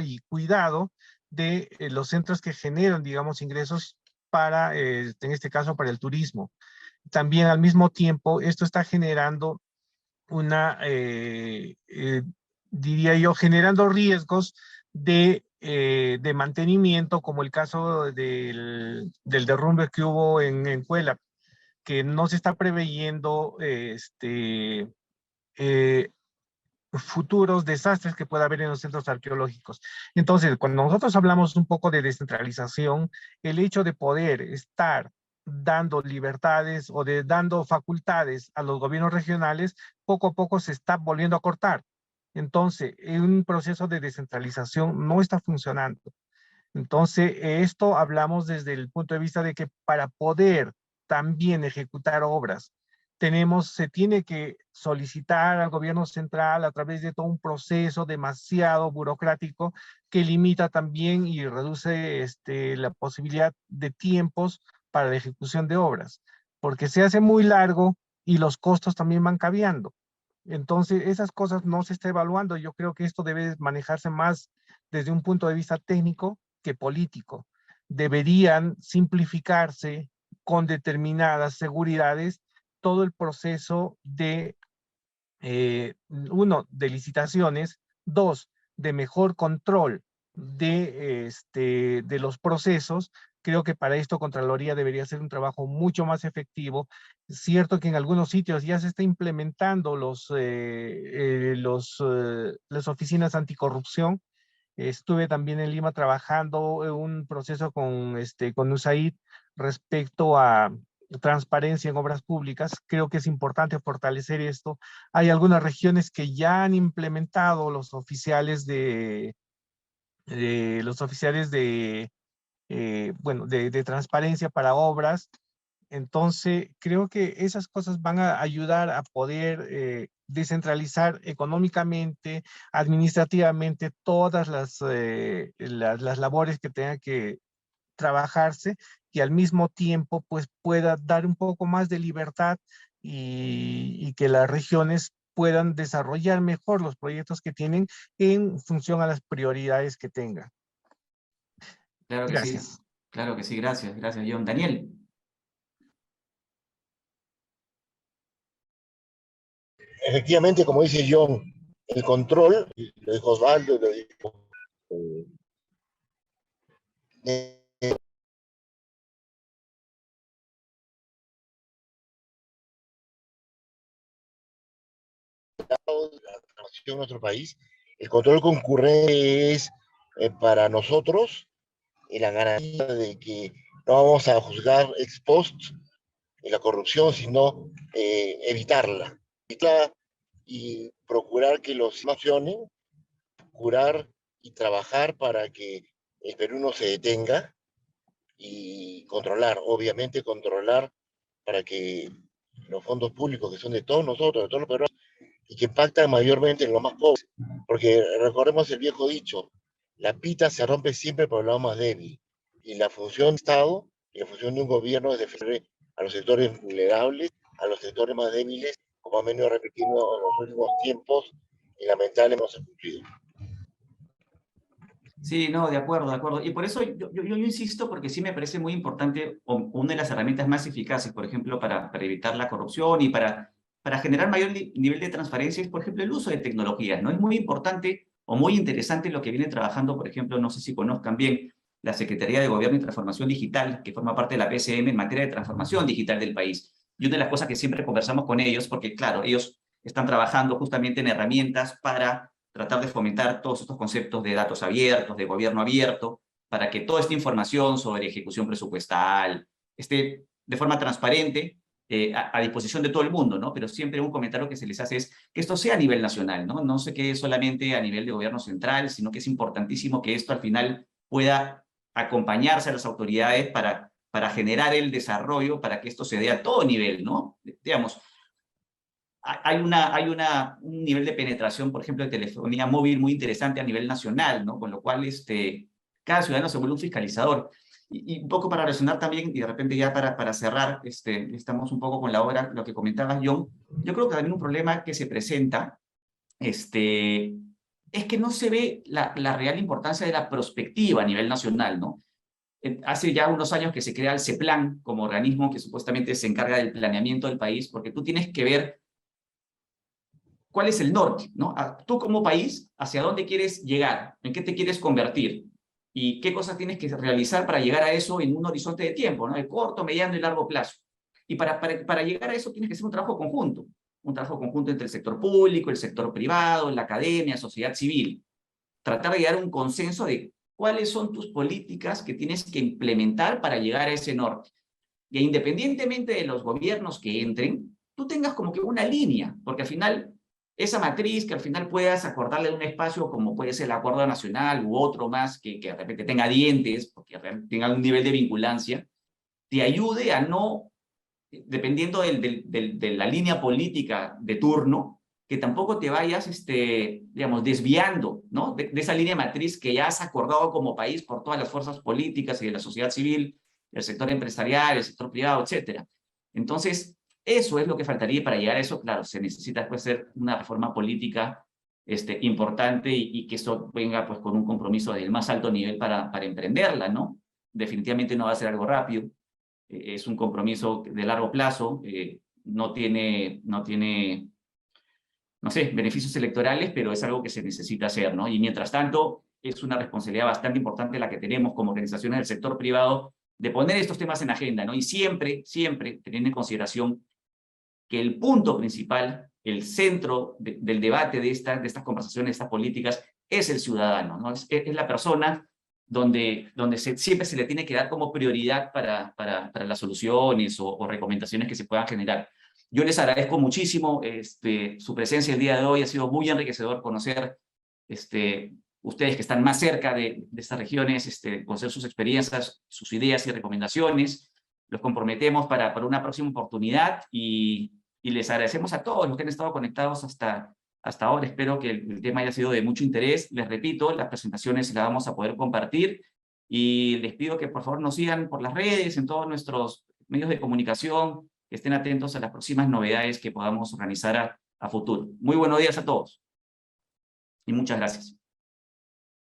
y cuidado de los centros que generan, digamos, ingresos para, en este caso, para el turismo. También al mismo tiempo, esto está generando diría yo, generando riesgos de mantenimiento, como el caso del derrumbe que hubo en Cuela, que no se está preveyendo futuros desastres que pueda haber en los centros arqueológicos. Entonces, cuando nosotros hablamos un poco de descentralización, el hecho de poder estar dando libertades o dando facultades a los gobiernos regionales, poco a poco se está volviendo a cortar. Entonces, un proceso de descentralización no está funcionando. Entonces, esto hablamos desde el punto de vista de que para poder también ejecutar obras, se tiene que solicitar al gobierno central a través de todo un proceso demasiado burocrático que limita también y reduce la posibilidad de tiempos para la ejecución de obras, porque se hace muy largo y los costos también van cambiando. Entonces, esas cosas no se está evaluando. Yo creo que esto debe manejarse más desde un punto de vista técnico que político. Deberían simplificarse con determinadas seguridades todo el proceso de, uno, de licitaciones, dos, de mejor control de los procesos. Creo que para esto Contraloría debería hacer un trabajo mucho más efectivo. Es cierto que en algunos sitios ya se está implementando las oficinas anticorrupción. Estuve también en Lima trabajando en un proceso con USAID respecto a transparencia en obras públicas. Creo que es importante fortalecer esto. Hay algunas regiones que ya han implementado los oficiales de transparencia para obras. Entonces, creo que esas cosas van a ayudar a poder descentralizar económicamente, administrativamente, todas las labores que tengan que trabajarse y al mismo tiempo pues pueda dar un poco más de libertad y que las regiones puedan desarrollar mejor los proyectos que tienen en función a las prioridades que tengan. Claro que sí, Gracias. claro que sí, gracias, John. Daniel. Efectivamente, como dice John, el control, lo dijo Osvaldo, lo dijo en nuestro país, el control concurrente es para nosotros la garantía de que no vamos a juzgar ex post la corrupción, sino evitarla y procurar que los funcionen, curar y trabajar para que el Perú no se detenga y controlar, obviamente controlar para que los fondos públicos que son de todos nosotros, de todos los peruanos, y que impactan mayormente en los más pobres. Porque recordemos el viejo dicho, la pita se rompe siempre por el lado más débil. Y la función del Estado y la función de un gobierno es defender a los sectores vulnerables, a los sectores más débiles, como ha venido repitiendo en los últimos tiempos, y lamentablemente hemos cumplido. Sí, no, de acuerdo, de acuerdo. Y por eso yo insisto, porque sí me parece muy importante, una de las herramientas más eficaces, por ejemplo, para evitar la corrupción y para generar mayor nivel de transparencia es, por ejemplo, el uso de tecnologías, ¿no? Es muy importante o muy interesante lo que viene trabajando, por ejemplo, no sé si conozcan bien, la Secretaría de Gobierno y Transformación Digital, que forma parte de la PCM en materia de transformación digital del país. Y una de las cosas que siempre conversamos con ellos, porque claro, ellos están trabajando justamente en herramientas para tratar de fomentar todos estos conceptos de datos abiertos, de gobierno abierto, para que toda esta información sobre ejecución presupuestal esté de forma transparente a disposición de todo el mundo, ¿no? Pero siempre un comentario que se les hace es que esto sea a nivel nacional, ¿no? No se quede solamente a nivel de gobierno central, sino que es importantísimo que esto al final pueda acompañarse a las autoridades para generar el desarrollo, para que esto se dé a todo nivel, ¿no? Digamos, hay un nivel de penetración, por ejemplo, de telefonía móvil muy interesante a nivel nacional, ¿no? Con lo cual cada ciudadano se vuelve un fiscalizador. Y un poco para relacionar también, y de repente ya para cerrar, estamos un poco con la hora, lo que comentabas, John, yo creo que también un problema que se presenta es que no se ve la real importancia de la prospectiva a nivel nacional, ¿no? Hace ya unos años que se crea el CEPLAN como organismo que supuestamente se encarga del planeamiento del país, porque tú tienes que ver cuál es el norte, ¿no? Tú como país, ¿hacia dónde quieres llegar? ¿En qué te quieres convertir? ¿Y qué cosas tienes que realizar para llegar a eso en un horizonte de tiempo, ¿no? De corto, mediano y largo plazo. Y para llegar a eso tienes que hacer un trabajo conjunto entre el sector público, el sector privado, la academia, sociedad civil. Tratar de llegar a un consenso de cuáles son tus políticas que tienes que implementar para llegar a ese norte. Y independientemente de los gobiernos que entren, tú tengas como que una línea, porque al final esa matriz que al final puedas acordarle un espacio como puede ser el acuerdo nacional u otro más que de repente tenga dientes, porque tenga un nivel de vinculancia, te ayude a no, dependiendo de la línea política de turno, que tampoco te vayas, digamos, desviando, ¿no? de esa línea matriz que ya has acordado como país por todas las fuerzas políticas y de la sociedad civil, el sector empresarial, el sector privado, etcétera. Entonces, eso es lo que faltaría para llegar a eso. Claro, se necesita después hacer una reforma política importante y que eso venga pues con un compromiso del más alto nivel para emprenderla, ¿no? Definitivamente no va a ser algo rápido, es un compromiso de largo plazo, no tiene, no sé, beneficios electorales, pero es algo que se necesita hacer, ¿no? Y mientras tanto, es una responsabilidad bastante importante la que tenemos como organizaciones del sector privado de poner estos temas en agenda, ¿no? Y siempre, siempre teniendo en consideración que el punto principal, el centro del debate de estas conversaciones, de estas políticas, es el ciudadano, ¿no? Es la persona donde siempre se le tiene que dar como prioridad para las soluciones o recomendaciones que se puedan generar. Yo les agradezco muchísimo su presencia el día de hoy, ha sido muy enriquecedor conocer ustedes que están más cerca de estas regiones, conocer sus experiencias, sus ideas y recomendaciones. Los comprometemos para una próxima oportunidad y les agradecemos a todos los que han estado conectados hasta ahora. Espero que el tema haya sido de mucho interés. Les repito, las presentaciones las vamos a poder compartir y les pido que por favor nos sigan por las redes, en todos nuestros medios de comunicación, que estén atentos a las próximas novedades que podamos organizar a futuro. Muy buenos días a todos y muchas gracias.